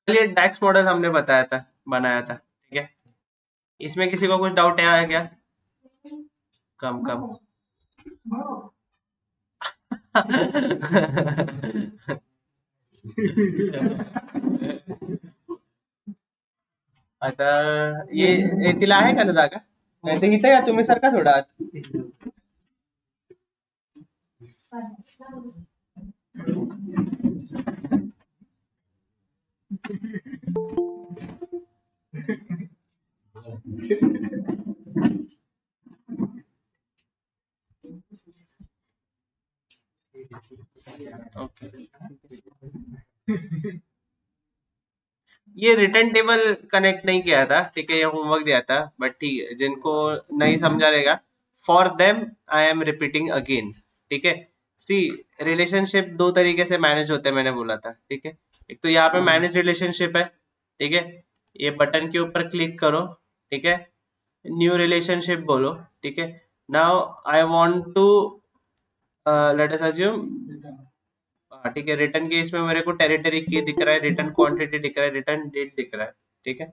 चलिए डैक्स मॉडल हमने बनाया था, ठीक है। इसमें किसी को कुछ डाउट है क्या? कम कम आता ये तिला आहे का ना जागा? नाही तर इथे या तुम्ही, सारखा थोडा आत. ओके, ये रिटर्न टेबल कनेक्ट नहीं किया था, ठीक है, ये होमवर्क दिया था, बट ठीक है, जिनको नहीं समझा रहेगा, for them I am repeating again, ठीक है। सी, रिलेशनशिप दो तरीके से मैनेज होते हैं, मैंने बोला था, ठीक है। एक तो यहाँ पे मैनेज रिलेशनशिप है, ठीक है, ये बटन के ऊपर क्लिक करो, ठीक है, न्यू रिलेशनशिप बोलो, ठीक है। Now I want to let us assume, ठीक है, रिटर्न के इसमें मेरे को टेरिटरी की दिख रहा है, रिटर्न क्वांटिटी दिख रहा है, रिटर्न डेट दिख रहा है, ठीक है।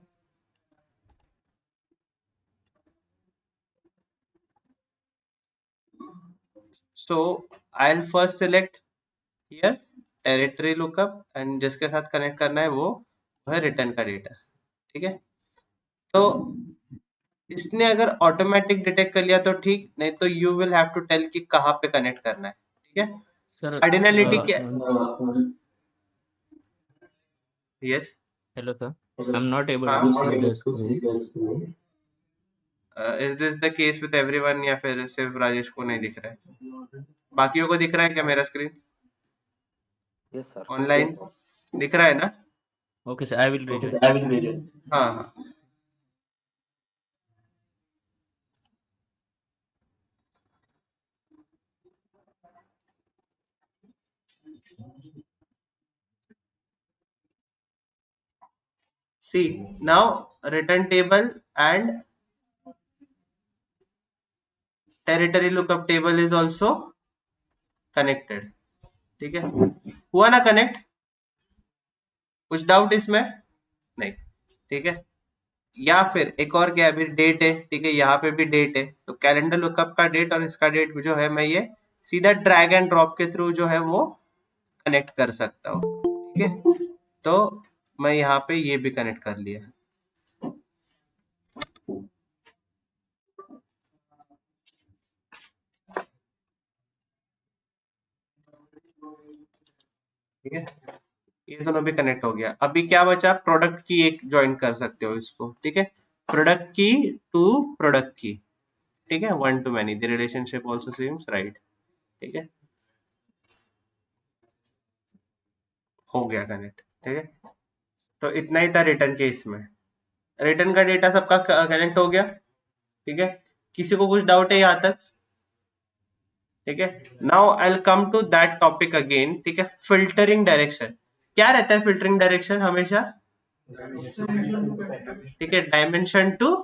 So I'll first select here territory lookup and जिसके साथ कनेक्ट करना है वो है रिटर्न का डेटा, ठीक है। तो इसने अगर ऑटोमेटिक डिटेक्ट कर लिया तो ठीक, नहीं तो you will have to tell कि कहाँ पे कनेक्ट करना है, ठीक है। सर कार्डिनलिटी क्या? Yes. Hello sir, I am not able हाँ, to see the screen. Is this the case with everyone या फिर सिर्फ राजेश को नहीं दिख रहा है? बाकियों को दिख रहा है क्या मेरा स्क्रीन? Yes sir. ऑनलाइन दिख रहा है ना? Okay sir, I will reason. हाँ हाँ, see now return table and territory lookup table is also connected, ठीक है। हुआ ना कनेक्ट? कुछ डाउट इसमें? नहीं, ठीक है। या फिर एक और क्या है, अभी डेट है, ठीक है, यहाँ पे भी डेट है, तो कैलेंडर लुकअप का डेट और इसका डेट जो है, मैं ये सीधा ड्रैग एंड ड्रॉप के थ्रू जो है वो कनेक्ट कर सकता हूँ, ठीक है। तो मैं यहाँ पे ये भी कनेक्ट कर लिया, ठीक है। ये दोनों भी कनेक्ट हो गया। अभी क्या बचा? प्रोडक्ट की एक ज्वाइन कर सकते हो इसको, ठीक है, प्रोडक्ट की टू प्रोडक्ट की, ठीक है, one two many the relationship also seems right, ठीक है, हो गया कनेक्ट, ठीक है। तो इतना ही था रिटर्न के इसमें। रिटर्न का डेटा सबका कनेक्ट हो गया, ठीक है। किसी को कुछ डाउट है यहाँ तक? ठीक है। Now I will come to that topic again, ठीक है, फिल्टरिंग डायरेक्शन। क्या रहता है फिल्टरिंग डायरेक्शन हमेशा? ठीक है, डायमेंशन टू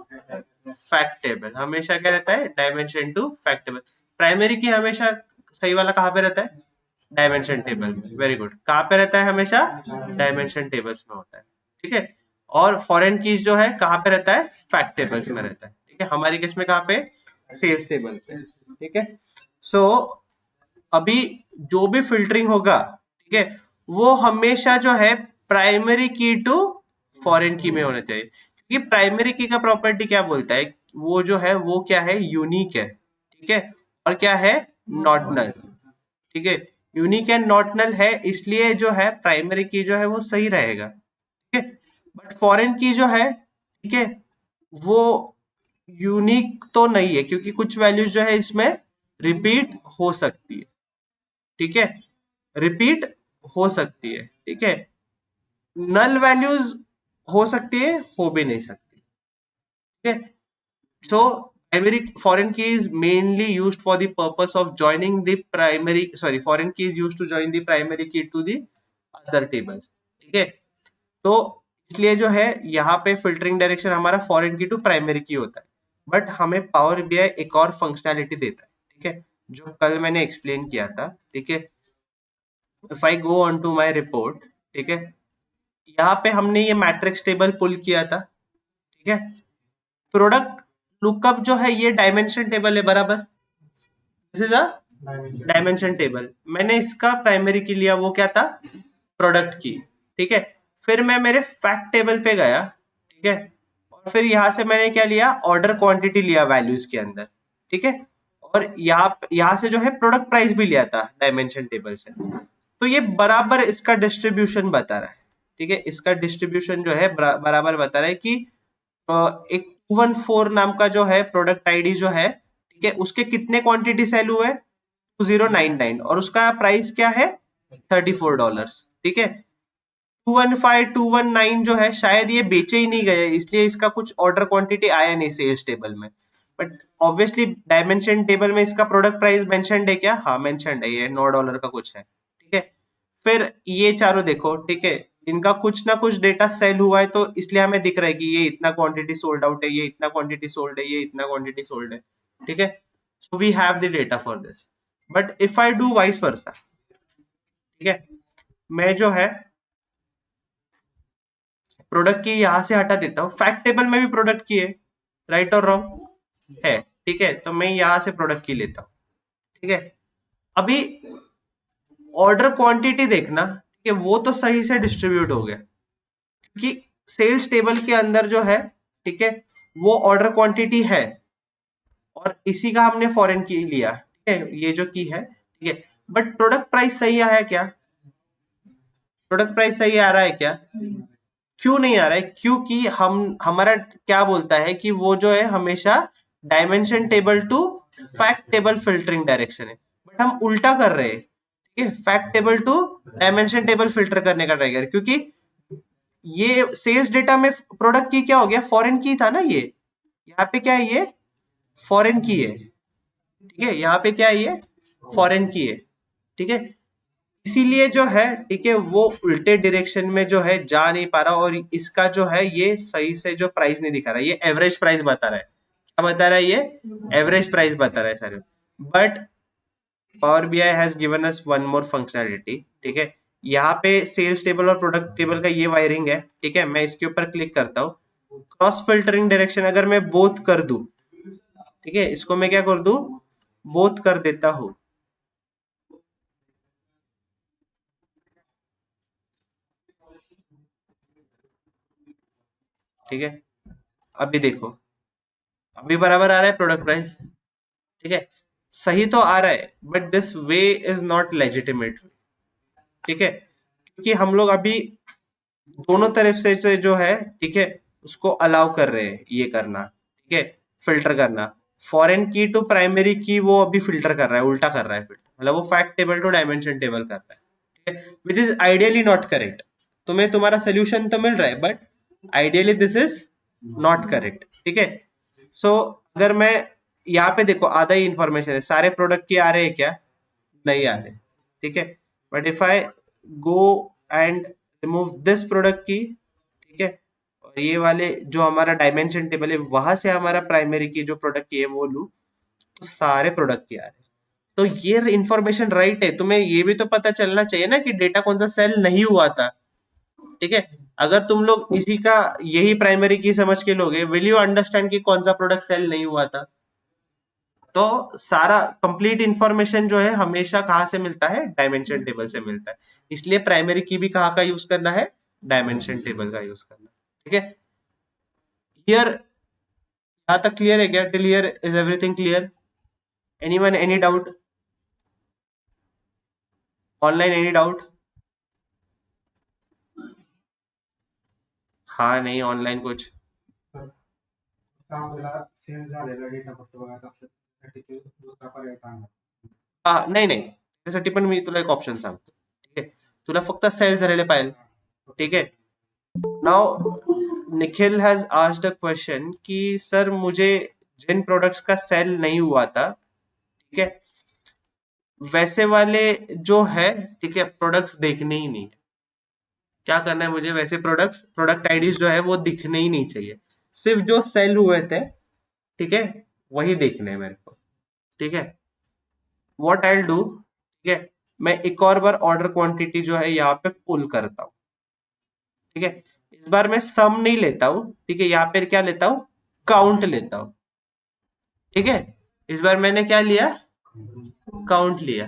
फैक्ट टेबल हमेशा क्या रहता है? Dimension to fact table. Primary key हमेशा सही वाला कहाँ पे रहता है? डायमेंशन टेबल में। Very good. कहाँ पे रहता है हमेशा? डायमेंशन टेबल्स में होता है, ठीक है। और फॉरेन कीज जो है कहाँ पे रहता है? फैक्ट टेबल्स में रहता है, ठीक है। हमारी केस में कहाँ पे? सेल्स टेबल पे, ठीक है। सो अभी जो भी फिल्टरिंग होगा, ठीक है, वो हमेशा जो है प्राइमरी की टू फॉरेन की में होना चाहिए, क्योंकि प्राइमरी की का प्रॉपर्टी क्या बोलता है? वो जो है वो क्या है? यूनिक है, ठीक है, और क्या है? नॉट नल, ठीक है। यूनिक एंड नॉट नल है, इसलिए जो है प्राइमरी की जो है वो सही रहेगा, ठीक है। बट फॉरेन की जो है, ठीक है, वो यूनिक तो नहीं है, क्योंकि कुछ वैल्यूज जो है इसमें रिपीट हो सकती है, ठीक है, रिपीट हो सकती है, ठीक है। नल वैल्यूज हो सकती है, हो भी नहीं सकती, ठीक है। So primary foreign key is mainly used for the purpose of joining the primary, sorry, foreign key is used to join the primary key to the other table, ठीक है। तो इसलिए जो है यहाँ पे फिल्टरिंग डायरेक्शन हमारा फॉरेन की टू प्राइमरी की होता है, बट हमें पावर बीआई एक और फंक्शनैलिटी देता है, ठीक है, जो कल मैंने एक्सप्लेन किया था, ठीक है। If I go on to my report, ठीक है, यहाँ पे हमने ये मैट्रिक्स टेबल पुल किया था, ठीक है। प्रोडक्ट लुकअप जो है ये डायमेंशन टेबल है, बराबर। This is a dimension table. मैंने इसका प्राइमरी की लिया, वो क्या था, प्रोडक्ट की, ठीक है। फिर मैं मेरे फैक्ट टेबल पे गया, ठीक है, और फिर यहां से मैंने क्या लिया, ऑर्डर क्वांटिटी लिया वैल्यूज के अंदर, ठीक है। और यहाँ से जो है प्रोडक्ट प्राइस भी लिया था डायमेंशन टेबल से। तो ये बराबर इसका डिस्ट्रीब्यूशन बता रहा है, ठीक है। इसका डिस्ट्रीब्यूशन जो है बराबर बता रहा है कि एक 214 नाम का जो है प्रोडक्ट आईडी जो है, ठीक है, उसके कितने क्वांटिटी सेल हुए, 2099, और उसका प्राइस क्या है, $34, ठीक है। 215 219 जो है शायद ये बेचे ही नहीं गए, इसलिए इसका कुछ ऑर्डर क्वांटिटी आया नहीं सेल्स टेबल में। बट ऑब्वियसली डायमेंशन टेबल में इसका प्रोडक्ट प्राइस मेंशन्ड है क्या, हाँ मेंशन्ड है, ये $9 का कुछ है, ठीक है। फिर ये चारों देखो, ठीक है, इनका कुछ ना कुछ डेटा सेल हुआ है, तो इसलिए हमें दिख रहा है कि ये इतना क्वांटिटी सोल्ड आउट है, ये इतना क्वांटिटी सोल्ड है, ये इतना क्वांटिटी सोल्ड है, ठीक है। So we have the data for this. But if I do vice versa, ठीक है, मैं जो है प्रोडक्ट की यहां से हटा देता हूँ, फैक्ट टेबल में भी प्रोडक्ट की है, राइट और रॉन्ग है, ठीक है, तो मैं यहां से प्रोडक्ट की लेता हूँ, ठीक है। अभी ऑर्डर क्वांटिटी देखना, ठीक है, वो तो सही से डिस्ट्रीब्यूट हो गया, क्योंकि सेल्स टेबल के अंदर जो है, ठीक है, वो ऑर्डर क्वांटिटी है, और इसी का हमने फॉरेन की लिया, ठीक है, ये जो की है, ठीक है। बट प्रोडक्ट प्राइस सही आया क्या, प्रोडक्ट प्राइस सही आ रहा है क्या, क्यों नहीं आ रहा है, क्योंकि हमारा क्या बोलता है कि वो जो है हमेशा dimension table to fact table filtering direction है, बट हम उल्टा कर रहे हैं, ठीक है, fact table to dimension table filter करने का ट्राई कर, क्योंकि ये सेल्स डेटा में प्रोडक्ट की क्या हो गया, फॉरेन की था ना, ये यहाँ पे क्या है, ये फॉरेन की है, ठीक है, यहाँ पे क्या है, ये फॉरेन की है, ठीक है। इसीलिए जो है, ठीक है, वो उल्टे डायरेक्शन में जो है जा नहीं पा रहा, और इसका जो है ये सही से जो प्राइस नहीं दिखा रहा, ये एवरेज प्राइस बता रहा है, क्या बता रहा है, ये एवरेज प्राइस बता रहा है sir. But power BI has given us one more functionality, ठीक है। यहाँ पे सेल्स टेबल और प्रोडक्ट टेबल का ये वायरिंग है, ठीक है, मैं इसके ऊपर क्लिक करता हूँ, क्रॉस फिल्टरिंग डायरेक्शन अगर मैं बोथ कर दूं, ठीक है, इसको मैं क्या कर दूं, बोथ कर देता हूं, ठीक है। अभी देखो, अभी बराबर आ रहा है प्रोडक्ट प्राइस, ठीक है, सही तो आ रहा है, but this way is not legitimate, ठीक है, क्योंकि हम लोग अभी दोनों तरफ से जो है, ठीक है, उसको अलाउ कर रहे हैं ये करना, ठीक है, फिल्टर करना, फॉरेन की टू प्राइमरी की वो अभी फिल्टर कर रहा है, उल्टा कर रहा है फिल्टर, मतलब वो fact table to dimension table कर रहा है, ठीक है, which is ideally not correct. तुम्हें तुम्हारा सोल्यूशन तो मिल रहा है, but ideally this is not correct, ठीक है। सो अगर मैं यहाँ पे देखो, आधा ही इंफॉर्मेशन है, सारे प्रोडक्ट की आ रहे हैं क्या, नहीं आ रहे, ठीक है। But if I go and remove this product की, ठीक है, और ये वाले जो हमारा डायमेंशन टेबल है वहां से हमारा प्राइमरी की जो प्रोडक्ट की है वो लू, तो सारे प्रोडक्ट की आ रहे हैं। तो ये इंफॉर्मेशन राइट है, तुम्हें ये भी तो पता चलना चाहिए ना कि डेटा कौन सा सेल नहीं हुआ था, ठीक है। अगर तुम लोग इसी का यही प्राइमरी की समझ के लोगे, विल यू अंडरस्टैंड कि कौन सा प्रोडक्ट सेल नहीं हुआ था। तो सारा कंप्लीट इंफॉर्मेशन जो है हमेशा कहाँ से मिलता है, डायमेंशन टेबल से मिलता है, इसलिए प्राइमरी की भी कहाँ का यूज करना है, डायमेंशन टेबल का यूज करना, ठीक है। हियर यहाँ तक क्लियर है क्या, till here is everything clear, anyone any doubt, online any doubt, हाँ नहीं ऑनलाइन कुछ, सेल झालेला डेटा फक्त बघा त्यासाठी ते दुसरा पर्याय चांगला. नाही नाही, त्यासाठी पण मी तुला एक ऑप्शन सांगतो, ठीक आहे, तुला फक्त सेल झालेले पाहिजे, ठीक है। Now Nikhil has asked a question कि सर मुझे जिन प्रोडक्ट्स का सेल नहीं हुआ था, ठीक है, वैसे वाले जो है, ठीक है, प्रोडक्ट्स देखने ही नहीं है, क्या करना है मुझे, वैसे प्रोडक्ट आईडीज जो है वो दिखने ही नहीं चाहिए, सिर्फ जो सेल हुए थे, ठीक है, वही देखने हैं मेरे को, ठीक है। व्हाट आई डू, ठीक है, मैं एक और बार ऑर्डर क्वांटिटी जो है यहाँ पे पुल करता हूँ, ठीक है, इस बार मैं सम नहीं लेता हूं, ठीक है, यहाँ पे क्या लेता हूं, काउंट लेता हूं, ठीक है, इस बार मैंने क्या लिया, काउंट लिया,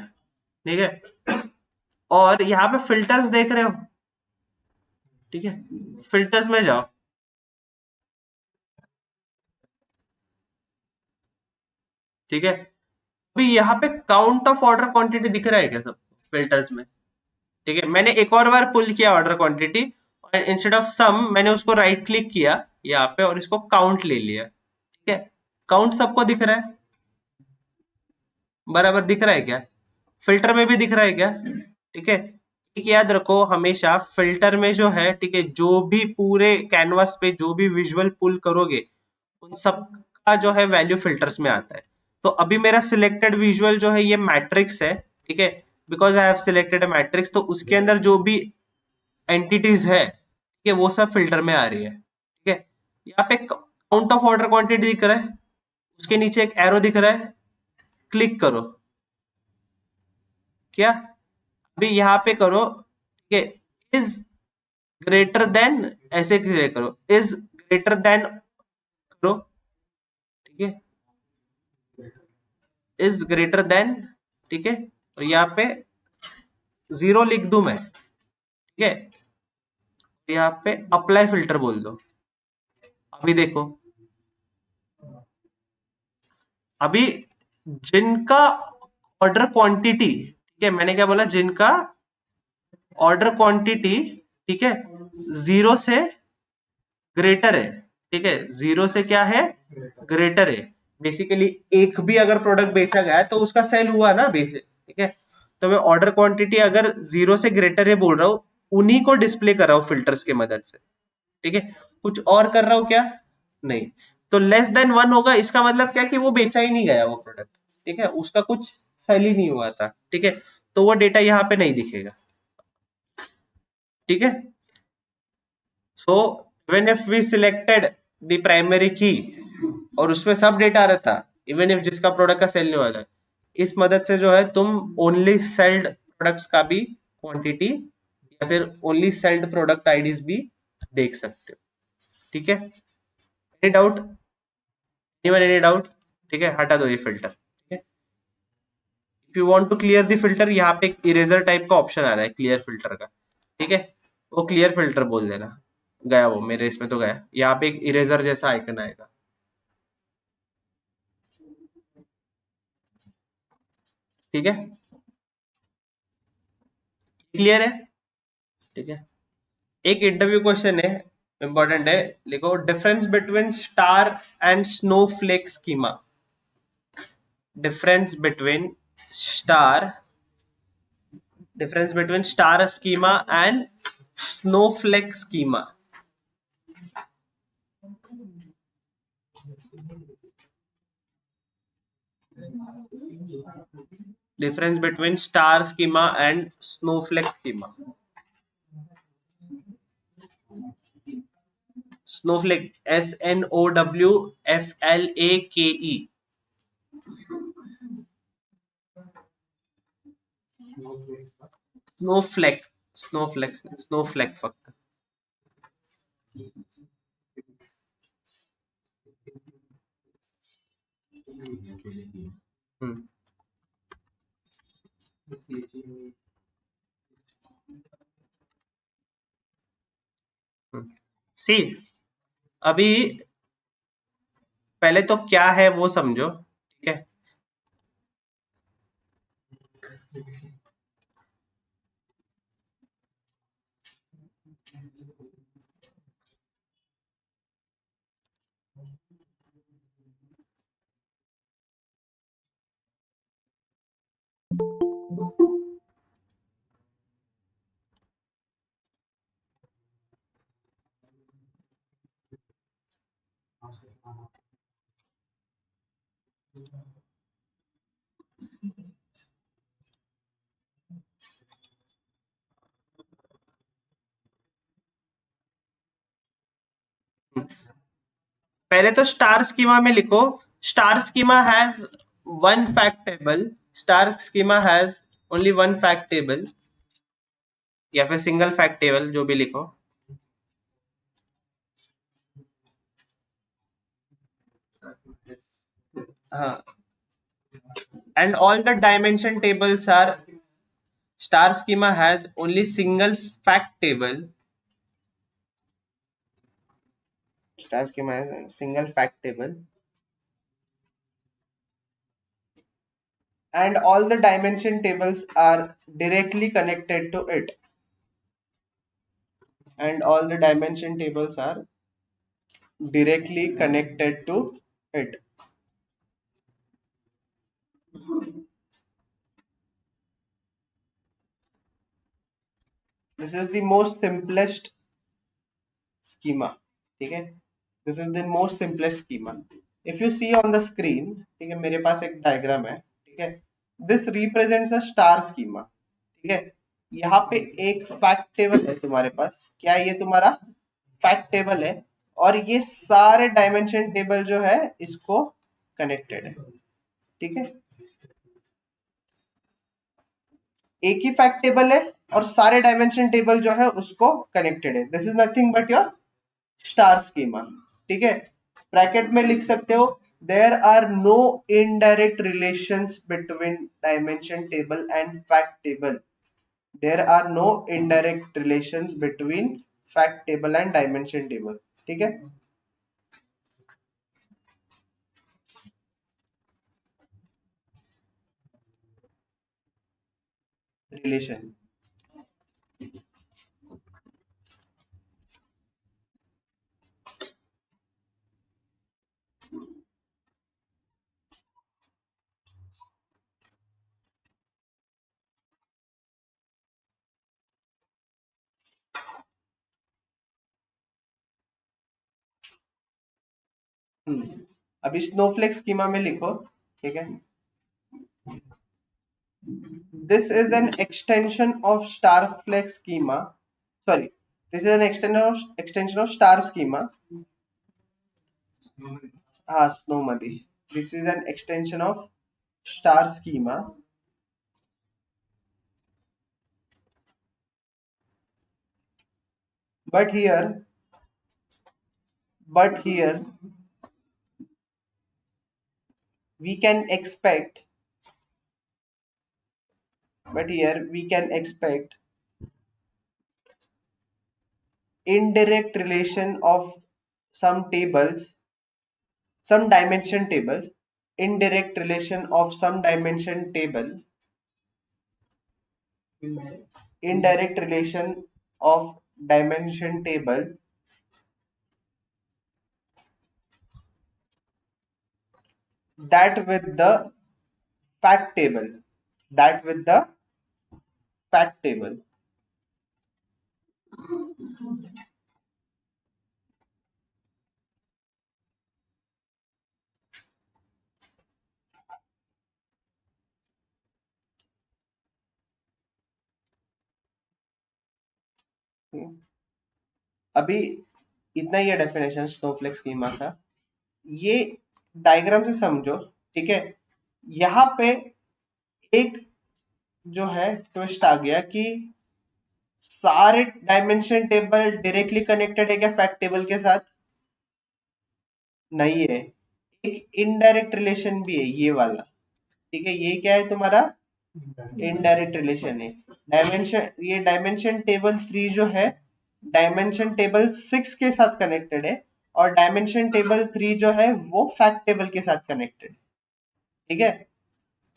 ठीक है, और यहाँ पे फिल्टर्स देख रहे हो, ठीक है, फिल्टर्स में जाओ, ठीक है, अभी यहाँ पे काउंट ऑफ ऑर्डर क्वांटिटी दिख रहा है क्या सब फिल्टर्स में, ठीक है, मैंने एक और बार पुल किया ऑर्डर क्वांटिटी और इंस्टेड ऑफ सम मैंने उसको राइट क्लिक किया यहाँ पे और इसको काउंट ले लिया, ठीक है, काउंट सबको दिख रहा है, बराबर दिख रहा है क्या, फिल्टर में भी दिख रहा है क्या, ठीक है, एक याद रखो हमेशा फिल्टर में जो है, ठीक है, जो भी पूरे कैनवास पे जो भी विजुअल पुल करोगे उन सब का जो है वैल्यू फिल्टर्स में आता है, तो अभी मेरा सिलेक्टेड विजुअल जो है ये मैट्रिक्स है, ठीक है, because I have selected a matrix, तो उसके अंदर जो भी एंटिटीज है, ठीक है, वो सब फिल्टर में आ रही है, ठीक है, यहाँ पे काउंट ऑफ ऑर्डर क्वांटिटी दिख रहा है, उसके नीचे एक एरो दिख रहा है, क्लिक करो, क्या, अभी यहाँ पे करो, ठीक है, इज ग्रेटर देन, ऐसे क्लिक करो, इज ग्रेटर देन करो, ठीक है, इज ग्रेटर देन, ठीक है, और यहाँ पे 0 लिख दूं मैं, ठीक है, यहाँ पे अप्लाई फिल्टर बोल दो, अभी देखो, अभी जिनका ऑर्डर क्वांटिटी, ठीक है, मैंने क्या बोला, जिनका ऑर्डर क्वांटिटी, ठीक है, 0 से ग्रेटर है, ठीक है, 0 से क्या है, ग्रेटर है, बेसिकली एक भी अगर प्रोडक्ट बेचा गया है तो उसका सेल हुआ ना बेसिक, ठीक है, तो मैं ऑर्डर क्वांटिटी अगर 0 से ग्रेटर है बोल रहा हूँ, उन्हीं को डिस्प्ले कर रहा हूँ फिल्टर्स की मदद से, ठीक है, कुछ और कर रहा हूँ क्या, नहीं, तो लेस देन 1 होगा, इसका मतलब क्या कि वो बेचा ही नहीं गया वो प्रोडक्ट, ठीक है, उसका कुछ सेल ही नहीं हुआ था, ठीक है, तो वो डेटा यहाँ पे नहीं दिखेगा, ठीक है, so even if we selected the primary key और उसमें सब डेटा आ रहा था, इवन इफ जिसका प्रोडक्ट का सेल नहीं हुआ था, इस मदद से जो है तुम ओनली सेल्ड प्रोडक्ट्स का भी क्वांटिटी या फिर ओनली सेल्ड प्रोडक्ट आईडीज भी देख सकते हो, ठीक है, एनी डाउट, एनी डाउट, ठीक है, हटा दो ये फिल्टर, ठीक है, if you want to clear the filter, यहाँ पे एक इरेजर टाइप का ऑप्शन आ रहा है क्लियर फिल्टर का, ठीक है, वो क्लियर फिल्टर बोल देना, गया वो मेरे इसमें तो गया, यहाँ पे एक इरेजर जैसा आइकन आएगा, ठीक है, क्लियर है, ठीक है, एक इंटरव्यू क्वेश्चन है, इंपॉर्टेंट है, लिखो difference between star and Snowflake schema, difference between star, difference between star schema and Snowflake schema, difference between star schema and snowflake schema, snowflake, SNOWFLAKE, snowflake, snowflake फक्त, सी, अभी पहले तो क्या है वो समझो, ठीक है, पहले तो स्टार स्कीमा में लिखो, star schema has one fact table, star schema has only one fact table या फिर सिंगल फैक्ट टेबल, जो भी लिखो, हाँ, and all the dimension tables are star schema has only single fact table. Star schema has a single fact table, and all the dimension tables are directly connected to it. And all the dimension tables are directly connected to it. This is the most simplest schema. ठीक है, this is the most simplest schema. If you see on the screen, ठीक है, मेरे पास एक diagram है, ठीक है, this represents a star schema. ठीक है, यहाँ पे एक फैक्ट टेबल है तुम्हारे पास, क्या ये तुम्हारा फैक्ट टेबल है, और ये सारे डायमेंशन टेबल जो है इसको कनेक्टेड है. ठीक है, एक ही फैक्ट टेबल है और सारे डायमेंशन टेबल जो है उसको कनेक्टेड है. This is nothing but your star schema. ठीक है, ब्रैकेट में लिख सकते हो there are no indirect relations between dimension table and fact table. There are no indirect relations between fact table and dimension table. ठीक है, relation. अभी Snowflake schema में लिखो. ठीक है, this is an extension of starflex schema. Sorry, this is an extension of star schema. Snowmadi. This is an extension of star schema. But here we can expect indirect relation of some tables, some dimension tables, indirect relation of some dimension table, indirect relation of dimension table that with the fact table, अभी इतना ही है definition Snowflake schema का. ये diagram से समझो. ठीक है, यहाँ पे एक जो है ट्विस्ट आ गया कि सारे डायमेंशन टेबल डायरेक्टली कनेक्टेड है क्या फैक्ट टेबल के साथ? नहीं है, एक इनडायरेक्ट रिलेशन भी है ये वाला. ठीक है, ये क्या है तुम्हारा इनडायरेक्ट रिलेशन है. ये डायमेंशन टेबल 3 जो है डायमेंशन टेबल 6 के साथ कनेक्टेड है, और डायमेंशन टेबल 3 जो है वो फैक्ट टेबल के साथ कनेक्टेड. ठीक है,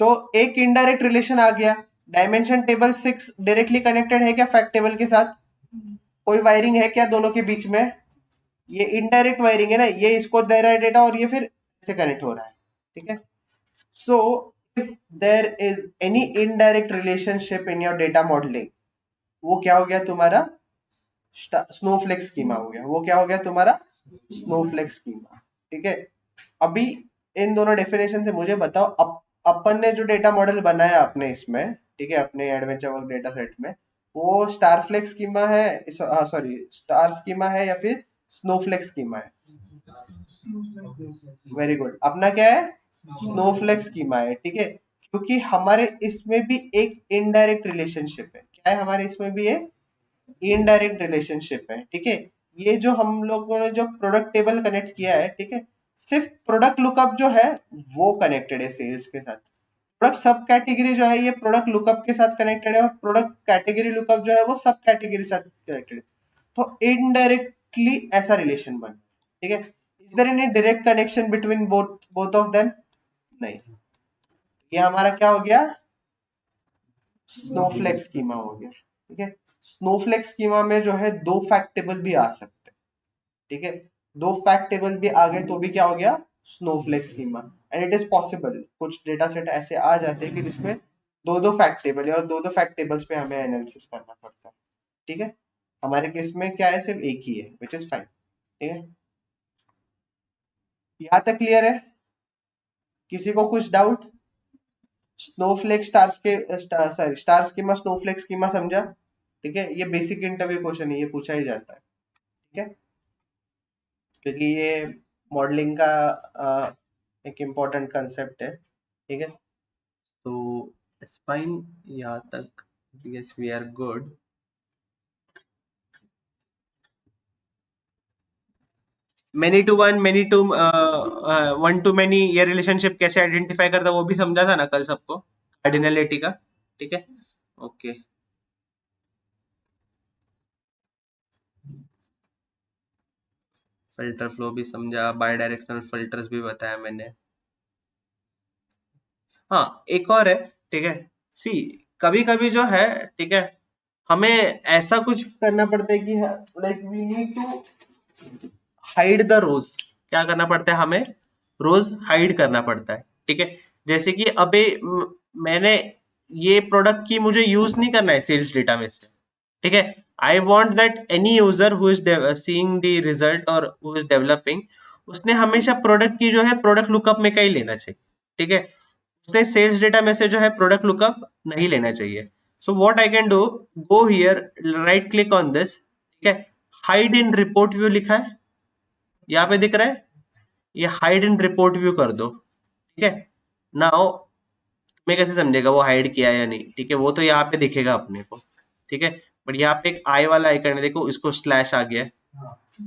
तो एक इनडायरेक्ट रिलेशन आ गया. डायमेंशन टेबल 6 डायरेक्टली कनेक्टेड है क्या फैक्ट टेबल के साथ? कोई वायरिंग है क्या दोनों के बीच में? ये इनडायरेक्ट वायरिंग है ना, ये इसको दे रहा है डेटा और ये फिर से कनेक्ट हो रहा है. ठीक है, so if there is any indirect relationship in your data modelling, वो क्या हो गया तुम्हारा स्नोफ्लेक स्कीमा हो गया. वो क्या हो गया तुम्हारा स्नोफ्लेक स्कीमा. ठीक है, अभी इन दोनों डेफिनेशन से मुझे बताओ अपन ने जो डेटा मॉडल बनाया अपने इसमें, ठीक है, अपने एडवेंचर वर्क डेटा सेट में, वो स्टारफ्लेक्स स्कीमा है, सॉरी स्टार स्कीमा है या फिर स्नोफ्लेक्स स्कीमा है? वेरी गुड, अपना क्या है स्नोफ्लेक्स स्कीमा है. ठीक है, क्योंकि हमारे इसमें भी एक इनडायरेक्ट रिलेशनशिप है. क्या है हमारे इसमें भी एक इनडायरेक्ट रिलेशनशिप है. ठीक है, ये जो हम लोगों ने जो प्रोडक्ट टेबल कनेक्ट किया है, ठीक है, सिर्फ प्रोडक्ट लुकअप जो है वो कनेक्टेड है सेल्स के साथ। प्रोडक्ट सब कैटेगरी जो है ये प्रोडक्ट लुकअप के साथ कनेक्टेड है, और प्रोडक्ट कैटेगरी लुकअप जो है वो सब कैटेगरी के साथ कनेक्टेड है। तो इनडायरेक्टली ऐसा रिलेशन बन, ठीक है। Is there any direct connection between both of them? नहीं। ये हमारा क्या हो गया? स्नोफ्लेक स्कीमा हो गया, ठीक है। स्नोफ्लेक स्कीमा में जो है दो फैक्ट टेबल भी आ सकते हैं, ठीक है। दो फैक्ट टेबल भी आ गए तो भी क्या हो गया? Snowflake schema. And it is possible, कुछ डेटा सेट ऐसे आ जाते हैं कि जिसमें दो दो फैक्ट टेबल है और दो दो फैक्ट टेबल्स पे हमें एनालिसिस करना पड़ता है, ठीक है। हमारे केस में क्या है? सिर्फ एक ही है, विच इज फाइन, ठीक है। यहाँ तक क्लियर है? किसी को कुछ डाउट? स्नोफ्लेक स्टार्स के sorry star schema Snowflake schema समझा, ठीक है। ये बेसिक इंटरव्यू क्वेश्चन है, ये पूछा ही जाता है, ठीक है, क्योंकि ये मॉडलिंग का एक इम्पोर्टेंट कंसेप्ट है, ठीक है। तो इट्स फाइन, यहाँ तक yes we are good. Many to one, many to one to many, ये रिलेशनशिप कैसे आइडेंटिफाई करता है वो भी समझा था ना कल सबको, कार्डिनलिटी का, ठीक है। ओके, फिल्टर फ्लो भी समझा, बाय डायरेक्शनल फिल्टर्स भी बताया मैंने। हाँ, एक और है, ठीक है। सी, कभी कभी जो है, ठीक है, हमें ऐसा कुछ करना पड़ता है कि like we need to hide the rose. क्या करना पड़ता है हमें? रोज हाइड करना पड़ता है, ठीक है। जैसे कि अबे मैंने ये प्रोडक्ट की मुझे यूज नहीं करना है सेल्स डेटा में से, ठीक है। I want that any user who is seeing the result और हु इज डेवलपिंग, उसने हमेशा प्रोडक्ट की जो है प्रोडक्ट लुकअप में का ही लेना चाहिए, ठीक है। उसने सेल्स डेटा में से जो है प्रोडक्ट लुकअप नहीं लेना चाहिए। So what I can do, go here, right click on this, ठीक है। हाइड इन रिपोर्ट व्यू लिखा है, यहाँ पे दिख रहा है, ये हाइड इन रिपोर्ट व्यू कर दो, ठीक है। नाउ मैं कैसे समझेगा वो हाइड किया या नहीं, ठीक है, वो तो यहाँ पे दिखेगा अपने को, ठीक है। बट यहाँ पे एक आई वाला आइकन है, देखो इसको स्लैश आ गया है,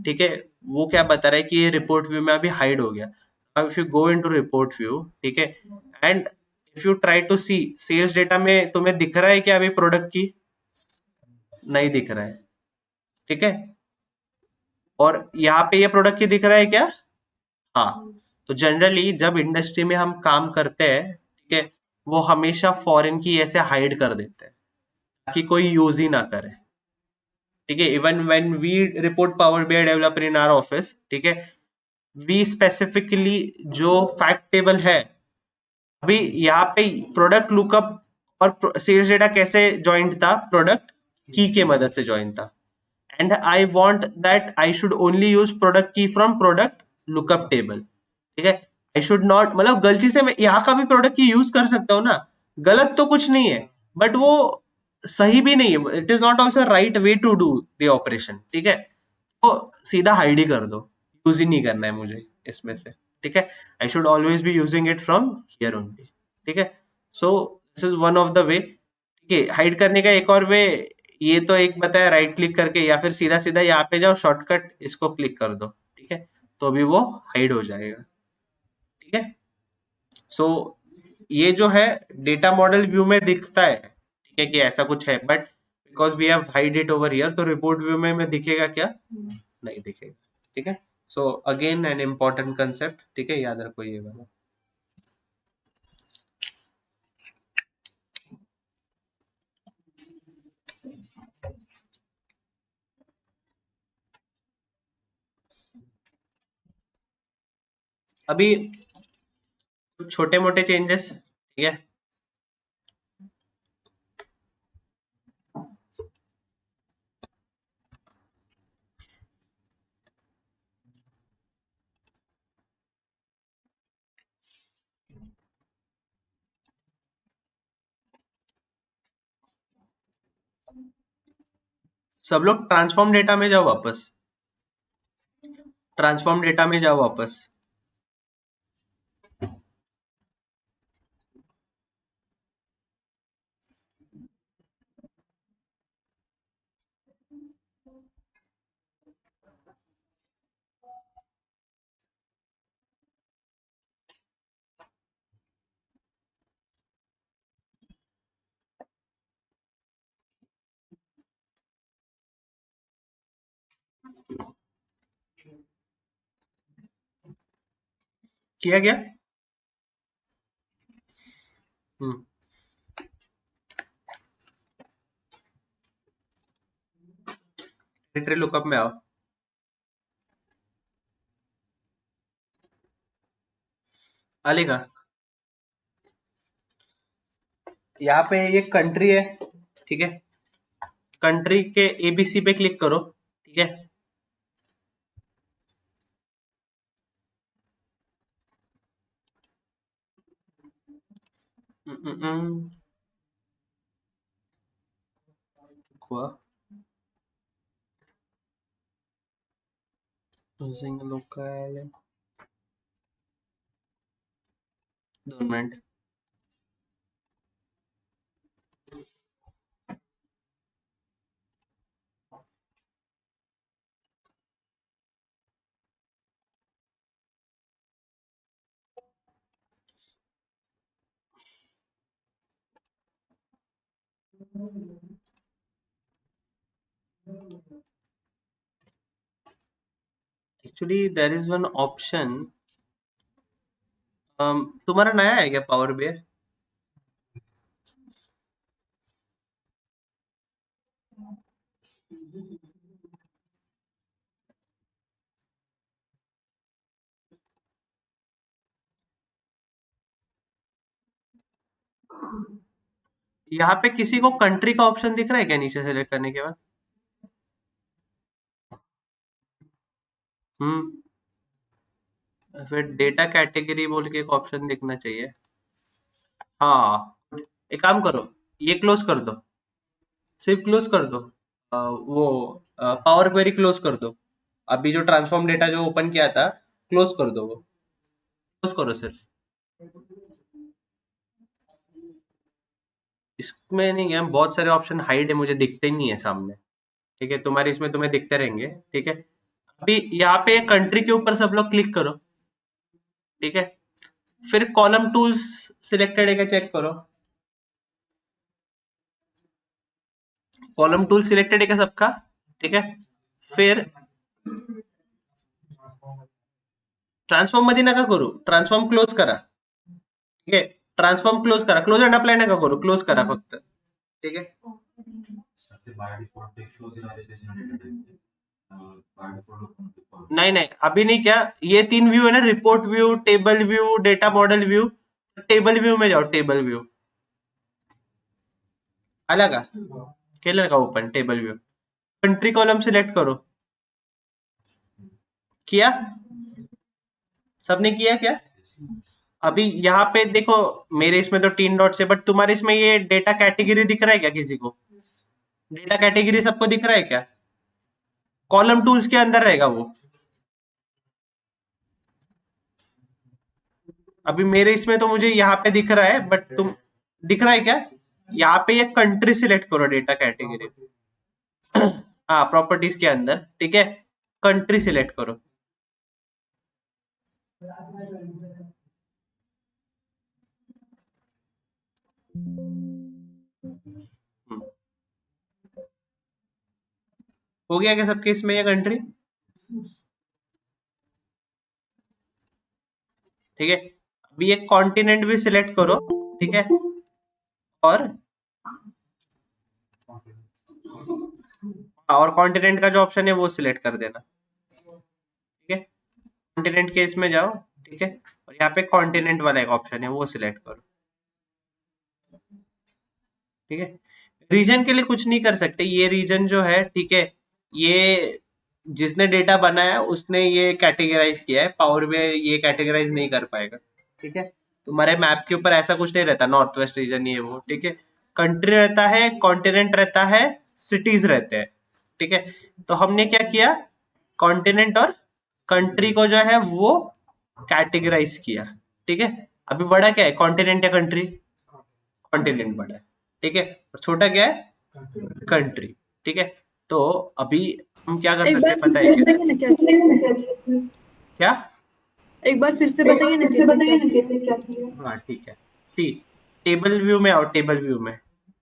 ठीक है। वो क्या बता रहा है कि ये रिपोर्ट व्यू में अभी हाइड हो गया। अब if you go into report view, ठीक है, and if you try to see sales data में तुम्हें दिख रहा है क्या अभी प्रोडक्ट की? नहीं दिख रहा है, ठीक है। और यहाँ पे ये प्रोडक्ट की दिख रहा है क्या? हाँ। तो जनरली जब इंडस्ट्री में हम काम करते हैं, ठीक है, वो हमेशा फॉरेन की ऐसे हाइड कर देते हैं ताकि कोई यूज ही ना करे, ठीक है। Even when we report power BI developer in our office, ठीक है, वी स्पेसिफिकली जो फैक्ट टेबल है, अभी यहाँ पे प्रोडक्ट लुकअप और सेल्स डेटा कैसे ज्वाइंट था? प्रोडक्ट की के मदद से ज्वाइंट था। And I want that I should only use product key from product lookup table, ठीक है। आई शुड नॉट, मतलब गलती से मैं यहाँ का भी प्रोडक्ट की यूज कर सकता हूँ ना, गलत तो कुछ नहीं है, बट वो सही भी नहीं है, it is not also right way to do the operation, ठीक है। तो सीधा हाइड ही कर दो, यूज ही नहीं करना है मुझे इसमें से, ठीक है। I should always be using it from here only, ठीक है। So this is one of the way, ठीक है। हाइड करने का एक और वे, ये तो एक बताया राइट क्लिक करके, या फिर सीधा सीधा यहाँ पे जाओ शॉर्टकट इसको क्लिक कर दो, ठीक है, तो भी वो हाइड हो जाएगा, ठीक है। सो ये जो है डेटा मॉडल व्यू में दिखता है, ठीक है, कि ऐसा कुछ है, but because we have hide it over here, तो रिपोर्ट व्यू में दिखेगा क्या? नहीं दिखेगा, ठीक है। So again an important concept, ठीक है, याद रखो ये वाला। अभी कुछ छोटे मोटे चेंजेस, ठीक है। सब लोग ट्रांसफॉर्म डेटा में जाओ वापस, ट्रांसफॉर्म डेटा में जाओ वापस। किया गया। हम्म टेरिटरी लुकअप में आओ। आलेगा। यहाँ पे ये कंट्री है, ठीक है। कंट्री के एबीसी पे क्लिक करो, ठीक है। हुआ local 2 minute. Actually there is one option. तुम्हारा नया है क्या पावर बी? यहाँ पे किसी को कंट्री का ऑप्शन दिख रहा है क्या नीचे सेलेक्ट करने के बाद? फिर डेटा कैटेगरी बोल के एक ऑप्शन दिखना चाहिए। हाँ, एक काम करो, ये क्लोज कर दो, सिर्फ क्लोज कर दो। वो पावर क्वेरी क्लोज कर दो। अभी जो ट्रांसफॉर्म डेटा जो ओपन किया था, क्लोज कर दो, वो क्लोज करो सिर्फ। इसमें नहीं है, बहुत सारे ऑप्शन हाइड है, मुझे दिखते ही नहीं है सामने, ठीक है। तुम्हारे इसमें तुम्हें दिखते रहेंगे, ठीक है। अभी यहाँ पे कंट्री के ऊपर सब लोग क्लिक करो, ठीक है। फिर कॉलम टूल्स सिलेक्टेड है क्या चेक करो। कॉलम टूल सिलेक्टेड है क्या सबका, ठीक है। फिर ट्रान्सफॉर्म मध्ये नका करू, ट्रान्सफॉर्म क्लोज करा, ठीक आहे। ट्रान्सफॉर्म क्लोज करा, क्लोज अँड अप्लाय नका करू, क्लोज करा फक्त, ठीक आहे। नहीं नहीं, अभी नहीं क्या, ये 3 व्यू है ना, report view, table view, data model view. Table view में जाओ, टेबल व्यू आला का, केलं का open table view. Country column select करो, किया, सबने किया क्या? अभी यहाँ पे देखो, मेरे इसमें तो 3 डॉट्स है, बट तुम्हारे इसमें ये डेटा कैटेगरी दिख रहा है क्या किसी को? डेटा कैटेगरी सबको दिख रहा है क्या? कॉलम टूल्स के अंदर रहेगा वो। अभी मेरे इसमें तो मुझे यहाँ पे दिख रहा है, बट तुम दिख रहा है क्या? यहाँ पे ये कंट्री सिलेक्ट करो, डेटा कैटेगरी। हाँ, प्रॉपर्टीज के अंदर, ठीक है, कंट्री सिलेक्ट करो। हम्म, हो गया क्या सबके इसमें ये कंट्री? ठीक है। अभी एक कॉन्टिनेंट भी सिलेक्ट करो, ठीक है। और कॉन्टिनेंट का जो ऑप्शन है वो सिलेक्ट कर देना, ठीक है। कॉन्टिनेंट के इसमें जाओ, ठीक है, और यहाँ पे कॉन्टिनेंट वाला एक ऑप्शन है वो सिलेक्ट करो, ठीक है। रीजन के लिए कुछ नहीं कर सकते, ये रीजन जो है, ठीक है, ये जिसने डेटा बनाया उसने ये कैटेगराइज किया है, पावर बी ये कैटेगराइज नहीं कर पाएगा, ठीक है। तुम्हारे मैप के ऊपर ऐसा कुछ नहीं रहता, नॉर्थ वेस्ट रीजन ये वो, ठीक है। कंट्री रहता है, कॉन्टिनेंट रहता है, सिटीज रहते हैं, ठीक है। तो हमने क्या किया, कॉन्टिनेंट और कंट्री को जो है वो कैटेगराइज किया, ठीक है। अभी बड़ा क्या है, कॉन्टिनेंट या कंट्री? कॉन्टिनेंट बड़ा है, ठीक है, और छोटा क्या है, कंट्री, ठीक है। तो अभी हम क्या कर एक सकते बार हैं फिर पता से है क्या? बताइए ना क्या किया? क्या? एक बार फिर से बताइए ना कैसे क्या किया? हाँ ठीक है, सी, टेबल व्यू में आओ, टेबल व्यू में,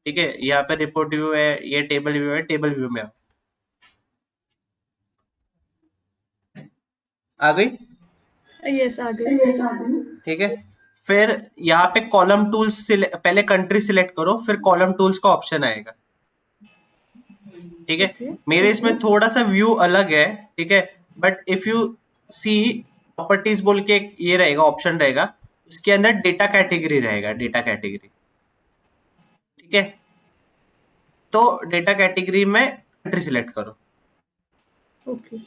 ठीक है। यहाँ पे रिपोर्ट व्यू है, ये टेबल व्यू है, टेबल व्यू में आओ। आ गई? यस आ गए। ठीक है, फिर यहाँ पे कॉलम टूल्स पहले कंट्री सिलेक्ट करो, फिर कॉलम टूल्स का ऑप्शन आएगा। ठीक है, ओके मेरे इसमें थोड़ा सा व्यू अलग है। ठीक है, but if you see properties बोल के एक ये रहेगा, ऑप्शन रहेगा, उसके अंदर डेटा कैटेगरी रहेगा, डेटा कैटेगरी। ठीक है, तो डेटा कैटेगरी में कंट्री सिलेक्ट करो। ओके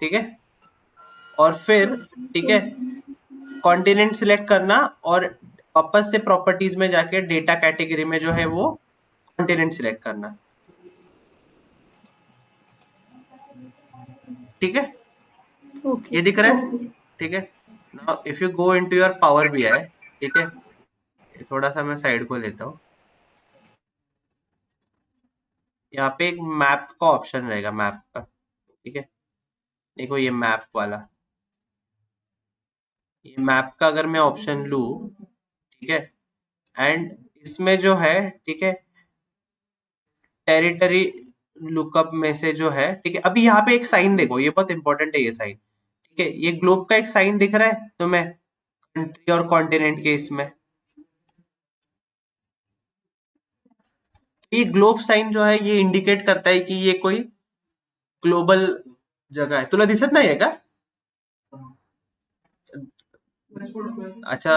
ठीक है, और फिर ठीक है कॉन्टिनेंट सिलेक्ट करना, और वापस से प्रॉपर्टीज में जाके डेटा कैटेगरी में जो है वो कॉन्टिनेंट सिलेक्ट करना। ठीक है, ओके ये दिख रहा है? ठीक है, now if you go into your power BI, ठीक है, ये थोड़ा सा मैं साइड को लेता हूँ। यहाँ पे एक मैप का ऑप्शन रहेगा, मैप का। ठीक है, देखो ये मैप वाला, ये मैप का अगर मैं ऑप्शन लूँ, ठीक है, एंड इसमें जो है, ठीक है, टेरिटरी लुकअप में से जो है, ठीक है, अभी यहाँ पे एक साइन देखो, ये बहुत इंपॉर्टेंट है ये साइन। ठीक है, ये ग्लोब का एक साइन दिख रहा है तुम्हें कंट्री और कॉन्टिनेंट के इसमें? ये ग्लोब साइन जो है ये इंडिकेट करता है कि ये कोई ग्लोबल जगह है। तुला दिसत नाहीये का? अच्छा,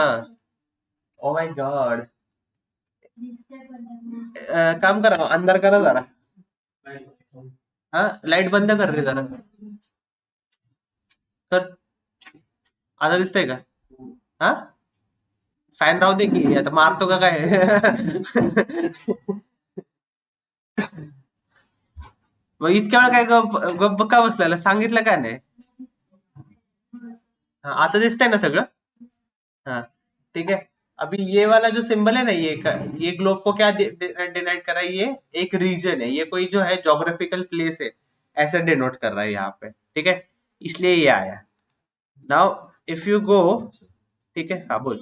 ओ माय गॉड, काम करा, अंदर करा जरा। हाँ, लाईट बंद कर रे जरा, कर, आता दिसतंय का? हा, फॅन राहू दे की, आता मारतो का काय? मग इतक्या वेळ काय गप गप का बसलेला, सांगितलं का नाही? हा, आता दिसतंय ना सगळं? हाँ, ठीक है, अभी ये वाला जो सिंबल है ना, ये ग्लोब को क्या डिनोट कर रहा है? ये एक रीजन है, ये कोई जो है जोग्राफिकल प्लेस है, ऐसे डिनोट कर रहा है यहाँ पे। ठीक है, इसलिए ये आया। नाउ इफ यू गो, ठीक है, हाँ बोल।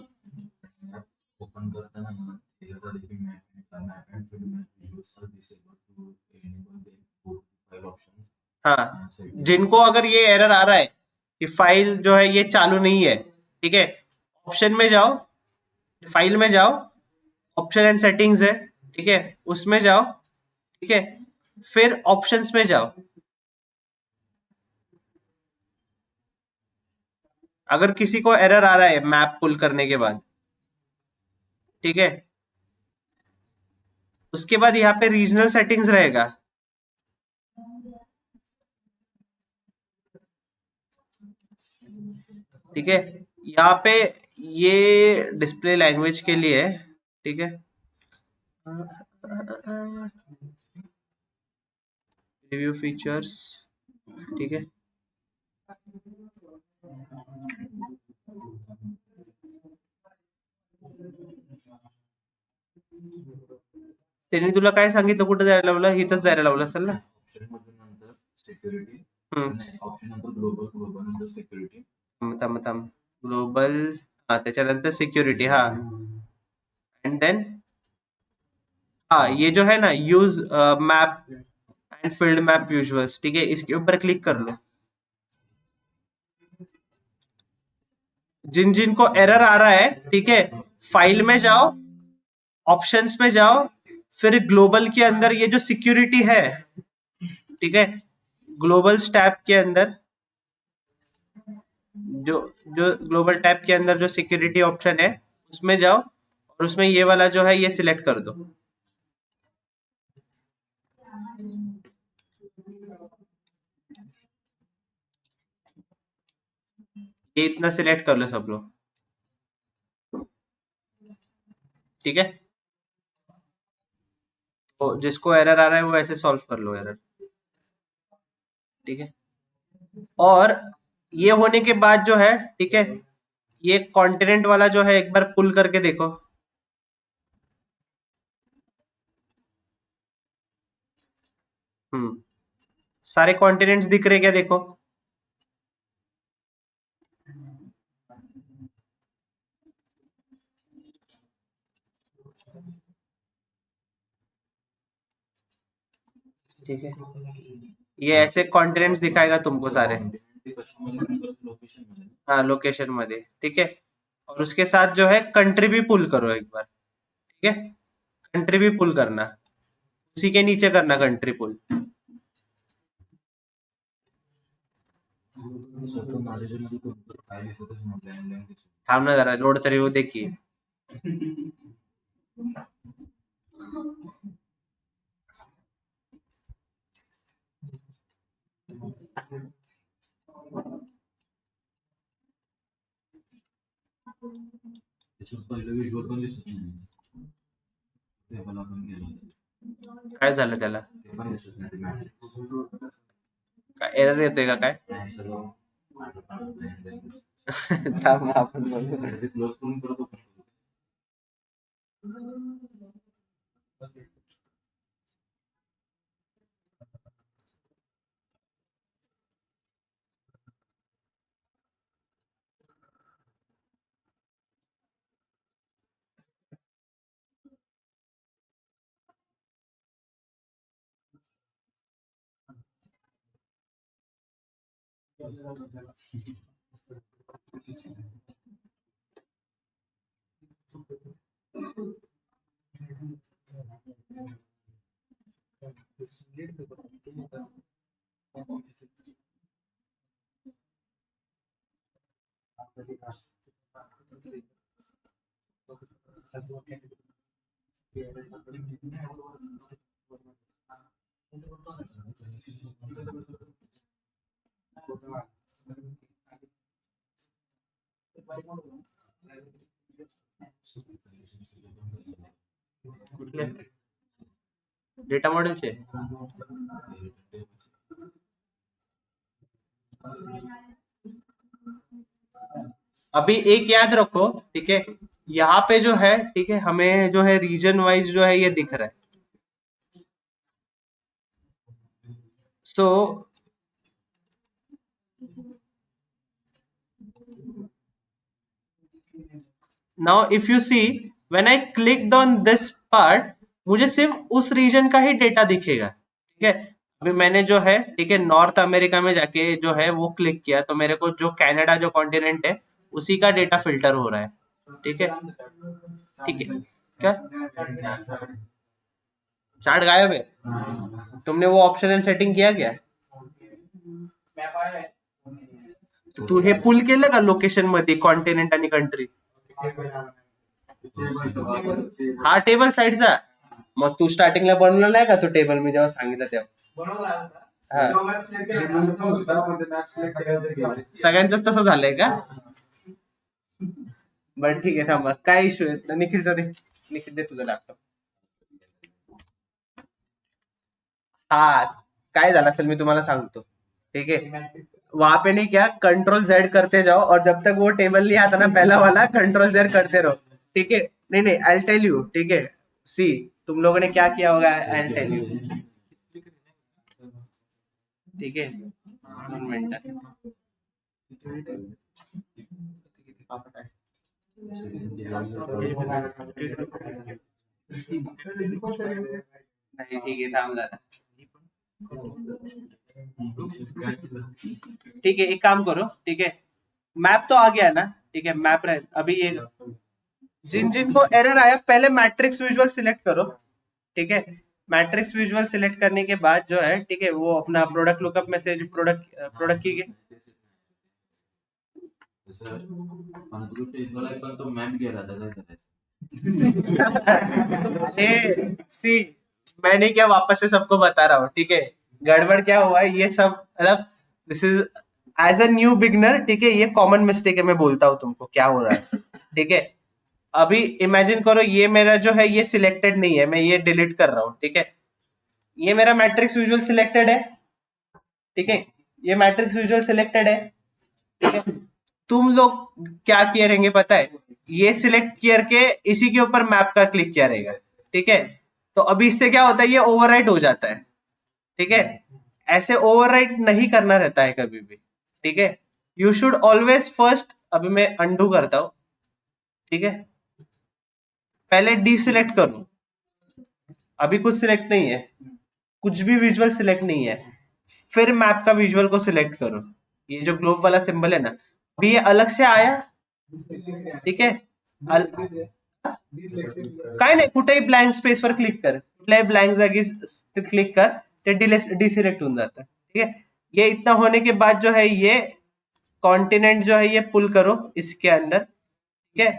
ओपन करताना ना त्याला देखील map and field map views disable to enable the file options. हाँ, जिनको अगर ये एरर आ रहा है कि फाइल जो है ये चालू नहीं है, ठीक है, ऑप्शन में जाओ, फाइल में जाओ, ऑप्शन एंड सेटिंग्स है, ठीक है, उसमें जाओ, ठीक है, फिर ऑप्शंस में जाओ। अगर किसी को एरर आ रहा है मैप पुल करने के बाद, ठीक है, उसके बाद यहाँ पे रीजनल सेटिंग्स रहेगा। ठीक है, यहाँ पे ये डिस्प्ले लैंग्वेज के लिए है। ठीक है, रिव्यू फीचर्स, ठीक है, त्यांनी तुला काय सांगितलं, कुठे जायला लावलं? इथंच जायला लावलं असेल ना? ऑप्शन मधून नंतर सिक्युरिटी, हम्म, ऑप्शन नंतर ग्लोबल नंतर सिक्युरिटी, थांब, ग्लोबल, हा, त्याच्यानंतर सिक्युरिटी, हा, एंड देन हाँ, ये जो है ना, use map and field map visuals, ठीक है, इसके ऊपर क्लिक कर लो। जिन जिन को एरर आ रहा है, ठीक है, फाइल में जाओ, ऑप्शंस में जाओ, फिर ग्लोबल के अंदर ये जो सिक्योरिटी है, ठीक है, ग्लोबल टैब के अंदर जो जो ग्लोबल टैब के अंदर जो सिक्योरिटी ऑप्शन है उसमें जाओ, और उसमें ये वाला जो है ये सिलेक्ट कर दो। ये इतना सिलेक्ट कर लो सब लोग। ठीक है, तो जिसको एरर आ रहा है वो ऐसे सॉल्व कर लो एरर। ठीक है, और ये होने के बाद जो है, ठीक है, ये कॉन्टिनेंट वाला जो है एक बार पुल करके देखो। सारे कॉन्टिनेंट्स दिख रहे क्या? देखो, ठीक है, ये ऐसे कॉन्टिनेंट्स दिखाएगा तुमको सारे। लोकेशन मध्ये हाँ लोकेशन मध्ये, ठीक है। और उसके साथ जो है कंट्री भी पुल करो एक बार, ठीक है। कंट्री भी पुल करना, उसी के नीचे करना कंट्री पुल। तो माझ्यामध्ये तो फाईल दिसतच नव्हता ऑनलाईन दिसत. थांब ना जरा, लोड तरी वो देखिए। त्याच्यात पहिलं व्हिज्युअल पण दिसत नाही. टेबल आपण गेलो काय झालं त्याला? ते पण दिसत नाही. ते मॅट्रिक्स काय एरर येतोय का काय? नाही सर्व ऑनलाईन थांब आपण बघू. ते क्लोज करून परत open करू. कुठले डेटा मॉडेलचे? अभी एक याद रखो, ठीक है, यहाँ पे जो है, ठीक है, हमें जो है रीजन वाइज जो है ये दिख रहा है। So now if you see when I clicked on this part, मुझे सिर्फ उस रीजन का ही डेटा दिखेगा, ठीक है। अभी मैंने जो है, ठीक है, नॉर्थ अमेरिका में जाके जो है वो क्लिक किया, तो मेरे को जो कनाडा जो कॉन्टिनेंट है उसी का डेटा फिल्टर हो रहा है, ठीक है। ठीक है, क्या चार्ट गायब है? तुमने वो ऑप्शनल सेटिंग किया क्या? तू हे पुल केलं का लोकेशन मध्ये कॉन्टिनेंट आणि कंट्री? हा टेबल साईडचा, मग तू स्टार्टिंगला बनवला नाही का तो टेबल मी जेव्हा सांगितलं तेव्हा? हा. सगळ्यांचंच तसं झालंय का? बरं ठीक आहे, थांबा, काय इश्यू आहे? निखिलचा दे, निखिल दे तुझा लॅपटॉप. हा काय झालं असेल मी तुम्हाला सांगतो, ठीक है। वहां पे नहीं क्या, कंट्रोल जेड करते जाओ और जब तक वो टेबल नहीं आता ना पहला वाला, कंट्रोल जेड करते रहो, ठीक है। नहीं नहीं, आई टेल यू, ठीक है। सी तुम लोगों ने क्या किया होगा, आई टेल यू, ठीक है। 2 मिनट, नहीं ठीक है, थांब जरा, ठीक है। एक काम करो, ठीक है, मैप तो आ गया ना, ठीक है, मैप रहे अभी ये जिन जिन को एरर आया पहले मैट्रिक्स विजुअल सिलेक्ट करो, ठीक है। मैट्रिक्स विजुअल सिलेक्ट करने के बाद जो है, ठीक है, वो अपना प्रोडक्ट लुकअप मैसेज प्रोडक्ट की सर पण तो टेबल आहे पण तो मॅप गेला आता काय करायचं? सी मैंने क्या वापस से सबको बता रहा हूँ, ठीक है। गड़बड़ क्या हुआ है ये सब, मतलब this is as a new beginner, ठीक है, ये कॉमन मिस्टेक है, मैं बोलता हूँ तुमको क्या हो रहा है, ठीक है। अभी इमेजिन करो ये मेरा जो है ये सिलेक्टेड नहीं है, मैं ये डिलीट कर रहा हूँ, ठीक है। ये मेरा मैट्रिक्स विजुअल सिलेक्टेड है, ठीक है, ये मैट्रिक्स विजुअल सिलेक्टेड है, ठीक है। तुम लोग क्या किए रहेंगे पता है, ये सिलेक्ट करके इसी के ऊपर मैप का क्लिक किया रहेगा, ठीक है। तो अभी इससे क्या होता है, ये ओवरराइट हो जाता है, ठीक है। ऐसे ओवरराइट नहीं करना रहता है कभी भी, ठीक है। यू शुड ऑलवेज फर्स्ट, अभी मैं अंडू करता हूं, ठीक है, पहले डीसिलेक्ट करो, अभी कुछ सिलेक्ट नहीं है, कुछ भी विजुअल सिलेक्ट नहीं है, फिर मैप का विजुअल को सिलेक्ट करो, ये जो ग्लोब वाला सिंबल है ना, अभी ये अलग से आया, ठीक आहे. काय नाही, कुठेही ब्लँक स्पेसवर क्लिक कर, कुठल्याही ब्लँक जागी क्लिक कर, ते डिसिलेक्ट होऊन जातं. ठीक है. ये इतना होने के बाद जो है ये कॉन्टिनेंट जो है ये पुल करो इसके अंदर. ठीक है.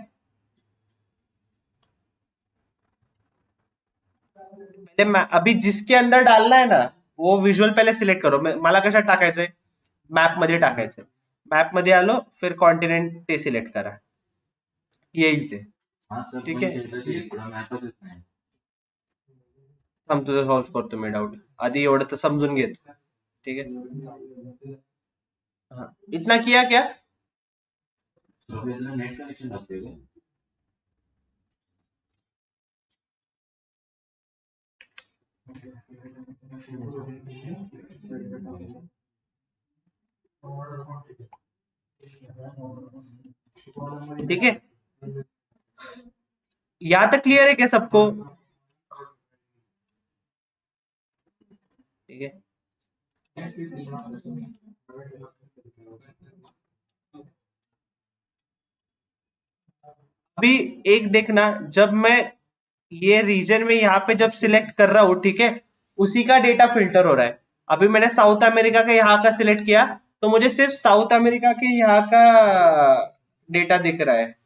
पहले अभी जिसके अंदर डालना है ना वो विज्युअल पहिले सिलेक्ट करो. मला कशात टाकायचंय, मॅप मध्ये टाकायचंय. मॅप मध्ये आलो, फिर कॉन्टिनेंट ते सिलेक्ट करा, येईल ते. हा सर, ठीक पण आहे. त्याचं ते पुढं मॅपच येत नाही. थांब, तुझं सॉल्व्ह करतो मी डाऊट. आधी एवढं तर समजून घेतो. ठीक आहे. हाँ, इतना किया क्या? सर याला नेट कनेक्शन लागते का? ठीक है. यहाँ तक क्लियर है क्या सबको? ठीक है. अभी एक देखना, जब मैं ये रीजन में यहाँ पे जब सिलेक्ट कर रहा हूं, ठीक है, उसी का डेटा फिल्टर हो रहा है. अभी मैंने साउथ अमेरिका का यहाँ का सिलेक्ट किया तो मुझे सिर्फ साउथ अमेरिका के यहाँ का डेटा दिख रहा है.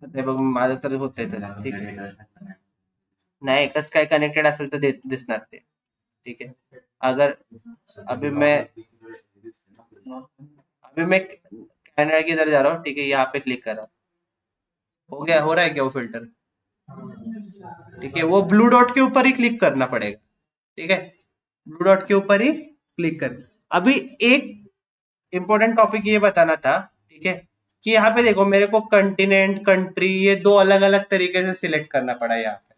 ते बघ, माझं तर होतंय तसं. ठीक आहे. नाही, कसं काय कनेक्टेड असेल तर दिसणार ते. ठीक है. अगर अभी मैं कैमरा की इधर जा रहा हूँ, ठीक है, यहाँ पे क्लिक कर रहा हूँ, हो गया, हो रहा है क्या वो फिल्टर? ठीक है. वो ब्लू डॉट के ऊपर ही क्लिक करना पड़ेगा. ठीक है, ब्लू डॉट के ऊपर ही क्लिक कर. अभी एक इंपॉर्टेंट टॉपिक ये बताना था, ठीक है, कि यहाँ पे देखो मेरे को कंटिनेंट, कंट्री, ये दो अलग अलग तरीके से सिलेक्ट करना पड़ा यहाँ पे,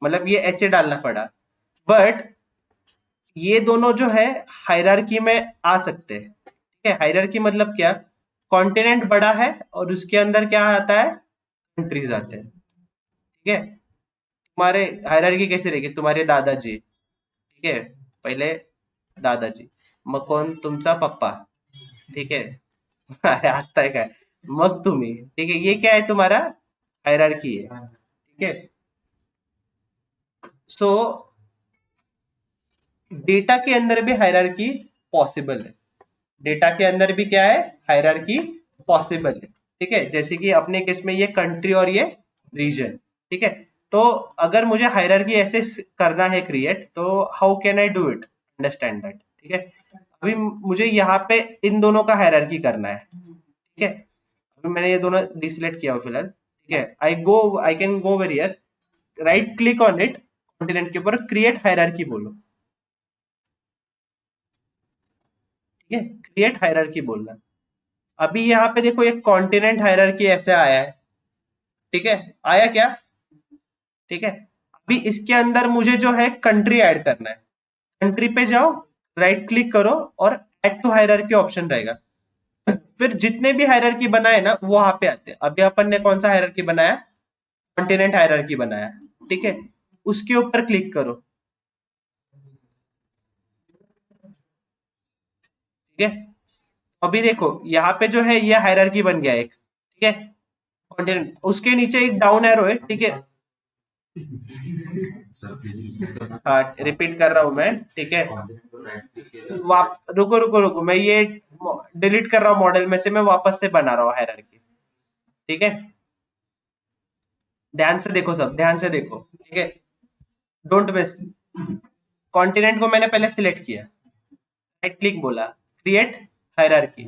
मतलब ये ऐसे डालना पड़ा. बट ये दोनों जो है हायरार्की में आ सकते हैं. ठीक है. हायरार्की मतलब क्या? कॉन्टिनेंट बड़ा है और उसके अंदर क्या आता है, कंट्रीज आते हैं. ठीक है. तुम्हारे हायरार्की कैसे रहेगी? तुम्हारे दादाजी, ठीक है, पहिले दादाजी, मग कोण? तुमचा पप्पा. ठीक है. अरे हसताय काय? मग तुम्ही. ठीक है. ये क्या है? तुम्हारा हायरार्की है. ठीक है. सो डेटा के अंदर भी हायरार्की पॉसिबल है. डेटा के अंदर भी क्या है? हायरार्की पॉसिबल है. ठीक है. जैसे कि अपने केस में ये कंट्री और ये रीजन. ठीक है. तो अगर मुझे हायरार्की ऐसे करना है क्रिएट, तो how can I do it? Understand that. ठीक है. अभी मुझे यहाँ पे इन दोनों का हायरार्की करना है. ठीक है. अभी मैंने ये दोनों डिसलेक्ट किया हो फिलहाल. ठीक है. I can go where here, right click on it, continent के ऊपर क्रिएट हायरार्की बोलो. ठीक है. क्रिएट हायरार्की बोलना. अभी यहाँ पे देखो एक कॉन्टिनेंट हायरार्की ऐसे आया है. ठीक है. आया क्या? ठीक है. अभी इसके अंदर मुझे जो है कंट्री ऐड करना है. कंट्री पे जाओ, राइट क्लिक करो और ऐड टू हायरार्की ऑप्शन रहेगा. फिर जितने भी हायरार्की बनाए ना वो वहां पे आते हैं. अभी अपन ने कौन सा हायरार्की बनाया? कॉन्टिनेंट हायरार्की बनाया. ठीक है. उसके ऊपर क्लिक करो. ठीक है. अभी देखो यहाँ पे जो है ये हायरार्की बन गया एक. ठीक है. कॉन्टिनेंट, उसके नीचे एक डाउन एरो है. ठीक है. हाँ, रिपीट कर रहा हूं मैं. ठीक है. रुको, मैं ये डिलीट कर रहा हूँ मॉडल में से, मैं वापस से बना रहा हूँ हायरार्की. ठीक है. ध्यान से देखो, सब ध्यान से देखो. ठीक है. Don't miss. कॉन्टिनेंट को मैंने पहले सिलेक्ट किया, राइट क्लिक बोला, क्रिएट हायरार्की.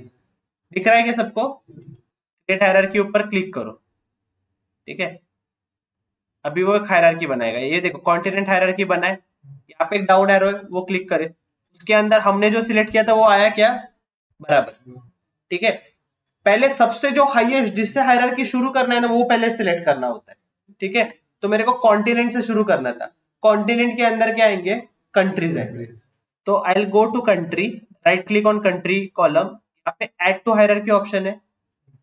दिख रहा है क्या सबको? क्रिएट हायरार्की ऊपर क्लिक करो. ठीक है, अभी वो एक हायरार्की बनाएगा। ये देखो कॉन्टिनेंट हायरार्की बना है, यहाँ पे एक डाउन एरो है, वो क्लिक करे, उसके अंदर हमने जो सिलेक्ट किया था वो आया क्या, बराबर। ठीक है, पहले सबसे जो हाईएस्ट जिससे हायरार्की शुरू करना है ना वो पहले सिलेक्ट करना होता है। ठीक है, तो मेरे को कॉन्टिनेंट से शुरू करना था। कॉन्टिनेंट के अंदर क्या आएंगे, कंट्रीज आएंगे। तो I will go to country, right click on country column, यहाँ पे ऐड टू हायरार्की ऑप्शन है।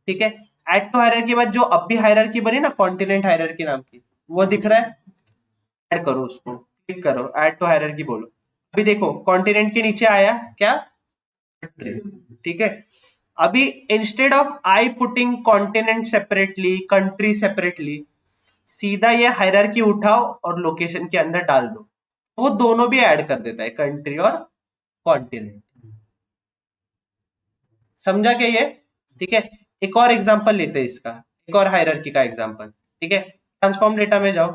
ठीक है, ऐड टू हायरार्की के बाद जो अब भी हायरार्की बनी ना कॉन्टिनेंट हायरार्की नाम की, वो दिख रहा है, ऐड करो उसको, क्लिक करो, ऐड टू हायरार्की बोलो। अभी देखो कॉन्टिनेंट के नीचे आया क्या, कंट्री। ठीक है, अभी instead of I putting continent separately, country separately, सीधा ये हायरार्की उठाओ और लोकेशन के अंदर डाल दो, वो दोनों भी ऐड कर देता है, कंट्री और कॉन्टिनेंट। समझा क्या ये? ठीक है, एक और एग्जांपल लेते हैं इसका, एक और हायरार्की का एग्जांपल। ठीक है, ट्रांसफॉर्म डेटा में जाओ,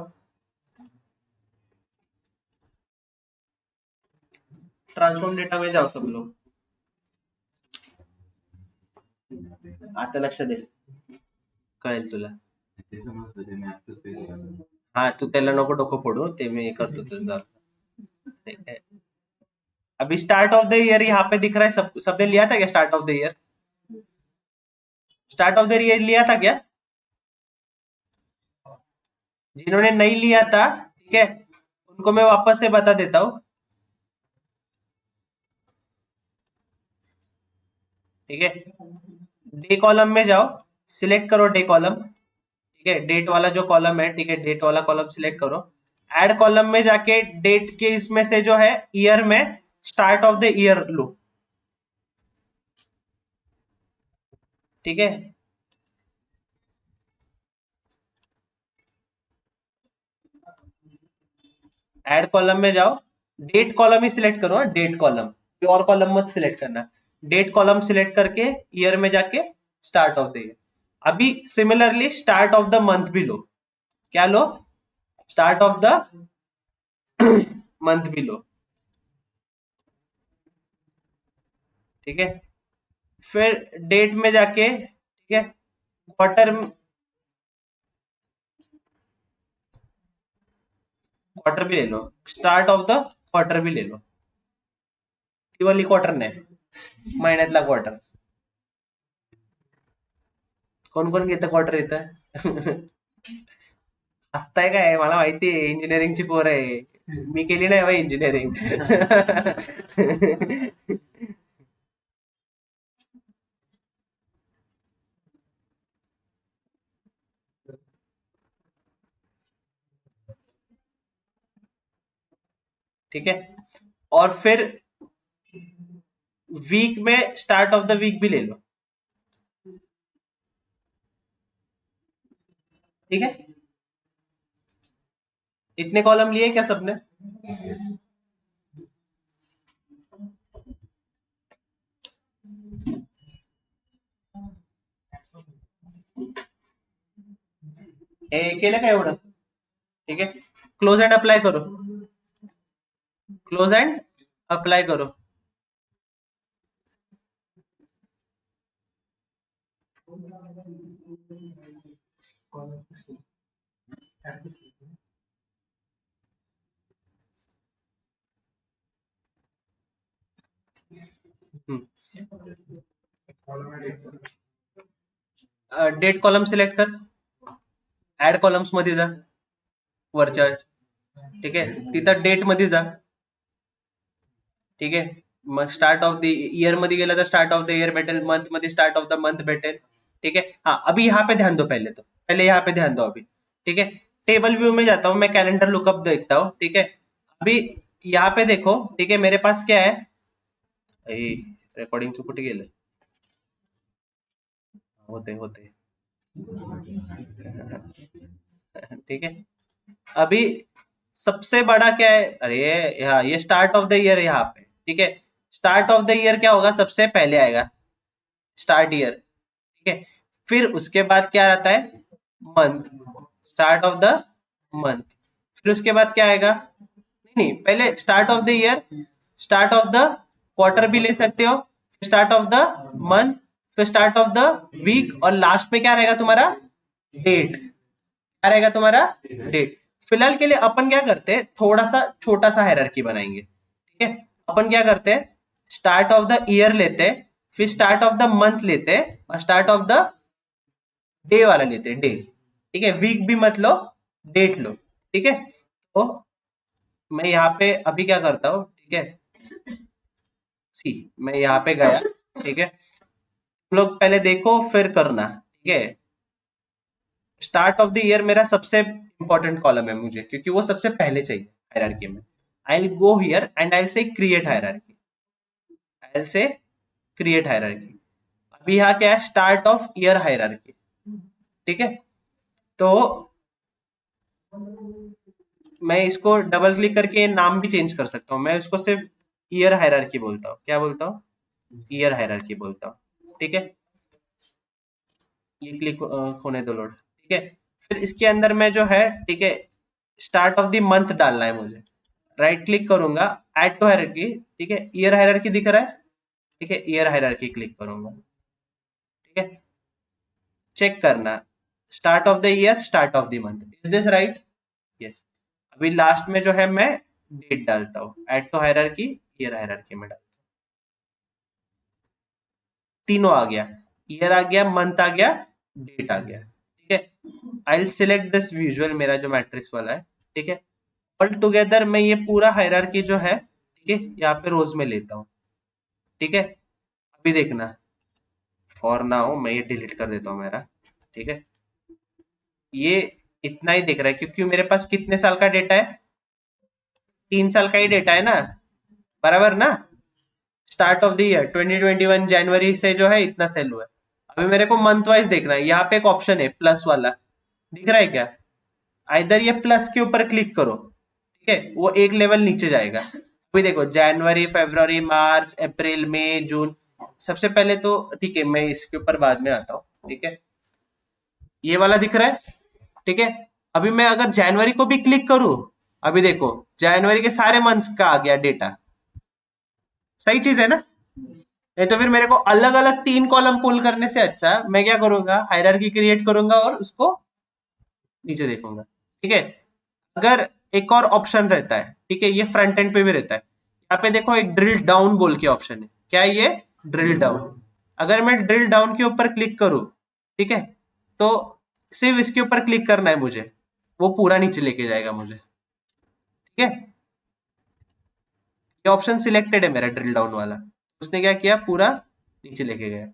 ट्रांसफॉर्म डेटा में जाओ सब लोग, आता लक्ष दे, कळेल तुला। ते समजलं ते मॅथचं ते झालं. हाँ, तू त्याला नको डोकं फोडू, ते मी करतो तुझं। ठीक है, अभी स्टार्ट ऑफ द ईयर यहाँ पे दिख रहा है, सबने लिया था क्या start of the year? Start of the year लिया था क्या? जिन्होंने नहीं लिया था, ठीक है, उनको मैं वापस से बता देता हूं। ठीक है, डे कॉलम में जाओ, सिलेक्ट करो डे कॉलम। ठीक है, डेट वाला जो कॉलम है, ठीक है, डेट वाला कॉलम सिलेक्ट करो। ऐड कॉलम में जाके डेट के इसमें से जो है ईयर में स्टार्ट ऑफ द ईयर लो। ठीक है, ऐड कॉलम में जाओ, डेट कॉलम ही सिलेक्ट करो, डेट कॉलम, और कॉलम मत सिलेक्ट करना। डेट कॉलम सिलेक्ट करके ईयर में जाके स्टार्ट ऑफ द ईयर। अभी similarly start of the month भी लो, क्या लो, स्टार्ट ऑफ द मंथ भी लो। ठीक है, फिर डेट में जाके, ठीक है, क्वार्टर भी ले लो, स्टार्ट ऑफ द क्वार्टर भी ले लो, वाली क्वार्टर नाही, महिन्यातला क्वार्टर। कोण कोण घेतं क्वार्टर इथं? असताय काय, मला माहिती आहे, इंजिनिअरिंगची पोर आहे, मी केली नाही भाई इंजिनिअरिंग। ठीक है, और फिर वीक में स्टार्ट ऑफ द वीक भी ले लो। ठीक है, इतने कॉलम लिए क्या सबने? केलं का एवढं? ठीक है, क्लोज एंड अप्लाई करो, क्लोज एंड अप्लाई करो। डेट कॉलम सिलेक्ट कर, ऍड कॉलम्स मध्ये जा वरच्या, ठीक आहे, तिथं डेट मध्ये जा। ठीक आहे, मग स्टार्ट ऑफ द ईयर मध्ये गेला तर स्टार्ट ऑफ द ईयर भेटेल, मंथ मध्ये स्टार्ट ऑफ द मंथ भेटेल। ठीक है, हाँ अभी यहाँ पे ध्यान दो, पहले यहाँ पे ध्यान दो अभी। ठीक है, टेबल व्यू में जाता हूँ मैं, कैलेंडर लुकअप देखता हूँ। ठीक है, अभी यहाँ पे देखो, ठीक है, मेरे पास क्या है, रेकॉर्डिंग कुठे गेलं, होते होते। ठीक है, अभी सबसे बड़ा क्या है, अरे ये स्टार्ट ऑफ द ईयर है यहाँ पे। ठीक है, स्टार्ट ऑफ द ईयर क्या होगा, सबसे पहले आएगा स्टार्ट ईयर। ठीक है, फिर उसके बाद क्या रहता है, month, start of the month. फिर उसके बाद क्या आएगा, नहीं पहले start of the year, start of the quarter भी ले सकते हो, स्टार्ट ऑफ द मंथ, फिर स्टार्ट ऑफ द वीक, और लास्ट में क्या रहेगा तुम्हारा, डेट। क्या रहेगा तुम्हारा डेट। फिलहाल के लिए अपन क्या करते हैं, थोड़ा सा छोटा सा हायरार्की बनाएंगे, ठीक है। अपन क्या करते हैं, स्टार्ट ऑफ द ईयर लेते हैं, फिर स्टार्ट ऑफ द मंथ लेते हैं, और स्टार्ट ऑफ द डे वाला लेते हैं, डे, ठीक है। वीक भी मत लो, डेट लो, ठीक है। तो मैं यहाँ पे अभी क्या करता हूँ, ठीक है, सी मैं यहाँ पे गया, ठीक है। तुम लोग पहले देखो फिर करना, ठीक है। स्टार्ट ऑफ द ईयर मेरा सबसे इंपॉर्टेंट कॉलम है मुझे, क्योंकि वो सबसे पहले चाहिए हायरार्की में। आई will go here and I will say create hierarchy, I will say create hierarchy. अभी यहाँ क्या है, स्टार्ट ऑफ ईयर हायरार्की, ठीक है। तो मैं इसको डबल क्लिक करके नाम भी चेंज कर सकता हूँ, मैं इसको सिर्फ ईयर हायरार्की बोलता हूँ। क्या बोलता हूँ, ईयर हायरार्की बोलता हूँ, ठीक है। ये क्लिक होने दो लोड, ठीक है। फिर इसके अंदर में जो है, ठीक है, स्टार्ट ऑफ द मंथ डालना है मुझे। राइट क्लिक करूंगा, ऐड टू हायरार्की, ठीक है। ईयर हायरार्की दिख रहा है, ठीक है, ईयर हायरार्की क्लिक करूंगा, ठीक है। चेक करना, start of the year, start of the month, is this right, yes. अभी लास्ट में जो है मैं डेट डालता हूँ, add to hierarchy, year hierarchy में डालता हूँ। तीनों आ गया, ईयर आ गया, मंथ आ गया, डेट आ गया, ठीक है। I will select this visual, मेरा जो मैट्रिक्स वाला है, ठीक है। ऑल टुगेदर मैं ये पूरा हायरार्की जो है, ठीक है, यहाँ पे रोज में लेता हूँ, ठीक है। अभी देखना, फॉर नाउ मैं ये डिलीट कर देता हूँ मेरा, ठीक है। ये इतना ही दिख रहा है, क्योंकि मेरे पास कितने साल का डेटा है, 3 साल का ही डेटा है ना, बराबर ना। स्टार्ट ऑफ द ईयर 2021 जनवरी से जो है इतना सेल हुआ है। अभी मेरे को मंथ वाइज देखना है, यहाँ पे एक ऑप्शन है प्लस वाला, दिख रहा है क्या, इधर ये प्लस के ऊपर क्लिक करो, ठीक है, वो एक लेवल नीचे जाएगा। अभी देखो, जनवरी, फरवरी, मार्च, अप्रैल, मई, जून। सबसे पहले तो ठीक है, मैं इसके ऊपर बाद में आता हूँ, ठीक है। ये वाला दिख रहा है, ठीक है। अभी मैं अगर जनवरी को भी क्लिक करूं, अभी देखो जनवरी के सारे मंथ्स का आ गया डेटा, सही चीज है ना। नहीं तो फिर मेरे को अलग अलग 3 कॉलम पुल करने से अच्छा मैं क्या करूंगा, हायरार्की क्रिएट करूंगा और उसको नीचे देखूंगा, ठीक है। अगर एक और ऑप्शन रहता है, ठीक है, ये फ्रंट एंड पे भी रहता है। यहाँ पे देखो एक ड्रिल डाउन बोल के ऑप्शन है, क्या है ये, ड्रिल डाउन। अगर मैं ड्रिल डाउन के ऊपर क्लिक करूं, ठीक है, तो सिर्फ इसके ऊपर क्लिक करना है मुझे, वो पूरा नीचे लेके जाएगा मुझे, ठीक है। ये ऑप्शन सिलेक्टेड है मेरा ड्रिल डाउन वाला, उसने क्या किया, पूरा नीचे लेके गया।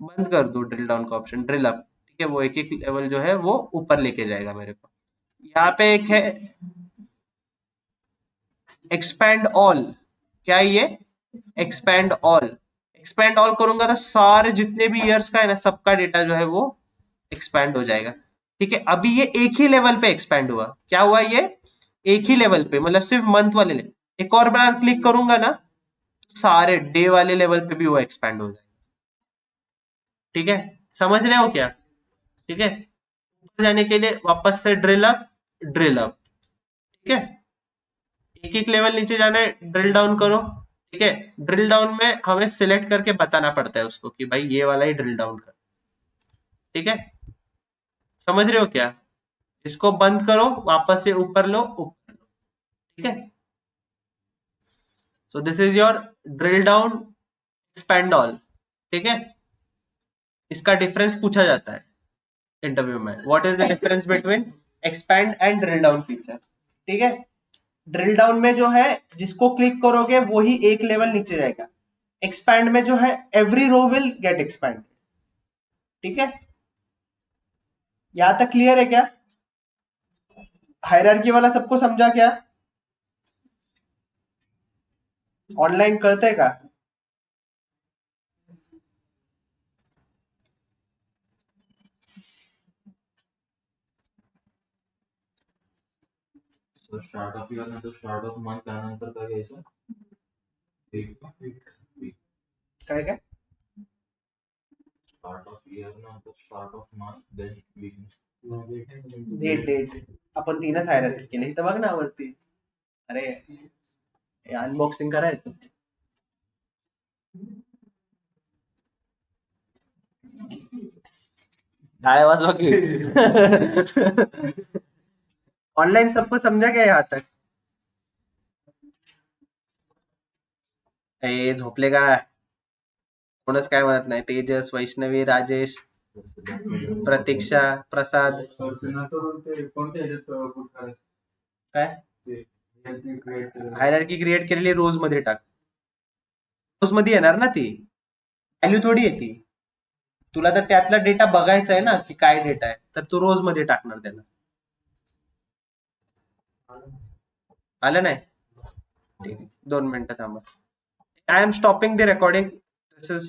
बंद कर दो ड्रिल डाउन का ऑप्शन, ड्रिल अप, ठीक है, वो एक एक लेवल जो है वो ऊपर लेके जाएगा मेरे को। यहाँ पे एक है एक्सपैंड ऑल, क्या है ये, एक्सपैंड ऑल। एक्सपैंड ऑल करूंगा तो सारे जितने भी ईयर्स का है ना, सबका डेटा जो है वो एक्सपैंड हो जाएगा, ठीक है। अभी ये एक ही लेवल पे एक्सपैंड हुआ, क्या हुआ, ये एक ही लेवल पे, मतलब सिर्फ मंथ वाले एक और बार क्लिक करूंगा ना, सारे डे वाले लेवल पे भी वो एक्सपैंड हो जाएगा, ठीक है। समझ रहे हो क्या, ठीक है। ऊपर जाने के लिए वापस से ड्रिल अप, ड्रिल अप, ठीक है। एक एक लेवल नीचे जाना है, ड्रिल डाउन करो, ठीक है। ड्रिल डाउन में हमें सिलेक्ट करके बताना पड़ता है उसको कि भाई ये वाला ही ड्रिल डाउन कर, ठीक है। समझ रहे हो क्या, इसको बंद करो, वापस से ऊपर लो, ऊपर लो, ठीक है। So this is your drill down, expand all, ठीक है। इसका डिफरेंस पूछा जाता है इंटरव्यू में, what is the difference between expand and drill down feature, ठीक है। ड्रिल डाउन में जो है जिसको क्लिक करोगे वही एक लेवल नीचे जाएगा। एक्सपैंड में जो है every row will get expand, ठीक है। यहां तक क्लियर है क्या, हायरार्की वाला सबको समझा क्या, ऑनलाइन करते का। So स्टार्ट ऑफ ईयर नंतर स्टार्ट ऑफ मंथ त्यानंतर काय घ्यायचं, वीक. काय काय, स्टार्ट ऑफ ईयर नंतर start of month then week. Date date आपण 3च हायरार्की केली इथं बघ ना वरती, अरे अनबॉक्सिंग करायचं, टाळ्या वाजवा की. ऑनलाइन सबको समझा क्या यहाँ तक? ए झोपले का? कोणच काय म्हणत नाही. तेजस, वैष्णवी, राजेश, प्रतीक्षा, प्रसाद. कोणत्या ह्याच्यात put करायचं? काय ते hierarchy create केलेलं. हायरार्की क्रिएट केलेली रोज मध्ये टाक. रोज मध्ये येणार ना ती, व्हॅल्यू थोडी येते. तुला तर त्यातला डेटा बघायचा आहे ना की काय डेटा आहे, तर तू रोज मध्ये टाकणार त्याला. आलं नाही? ठीक आहे. 2 मिनिटं थांबा. I am stopping the recording. This is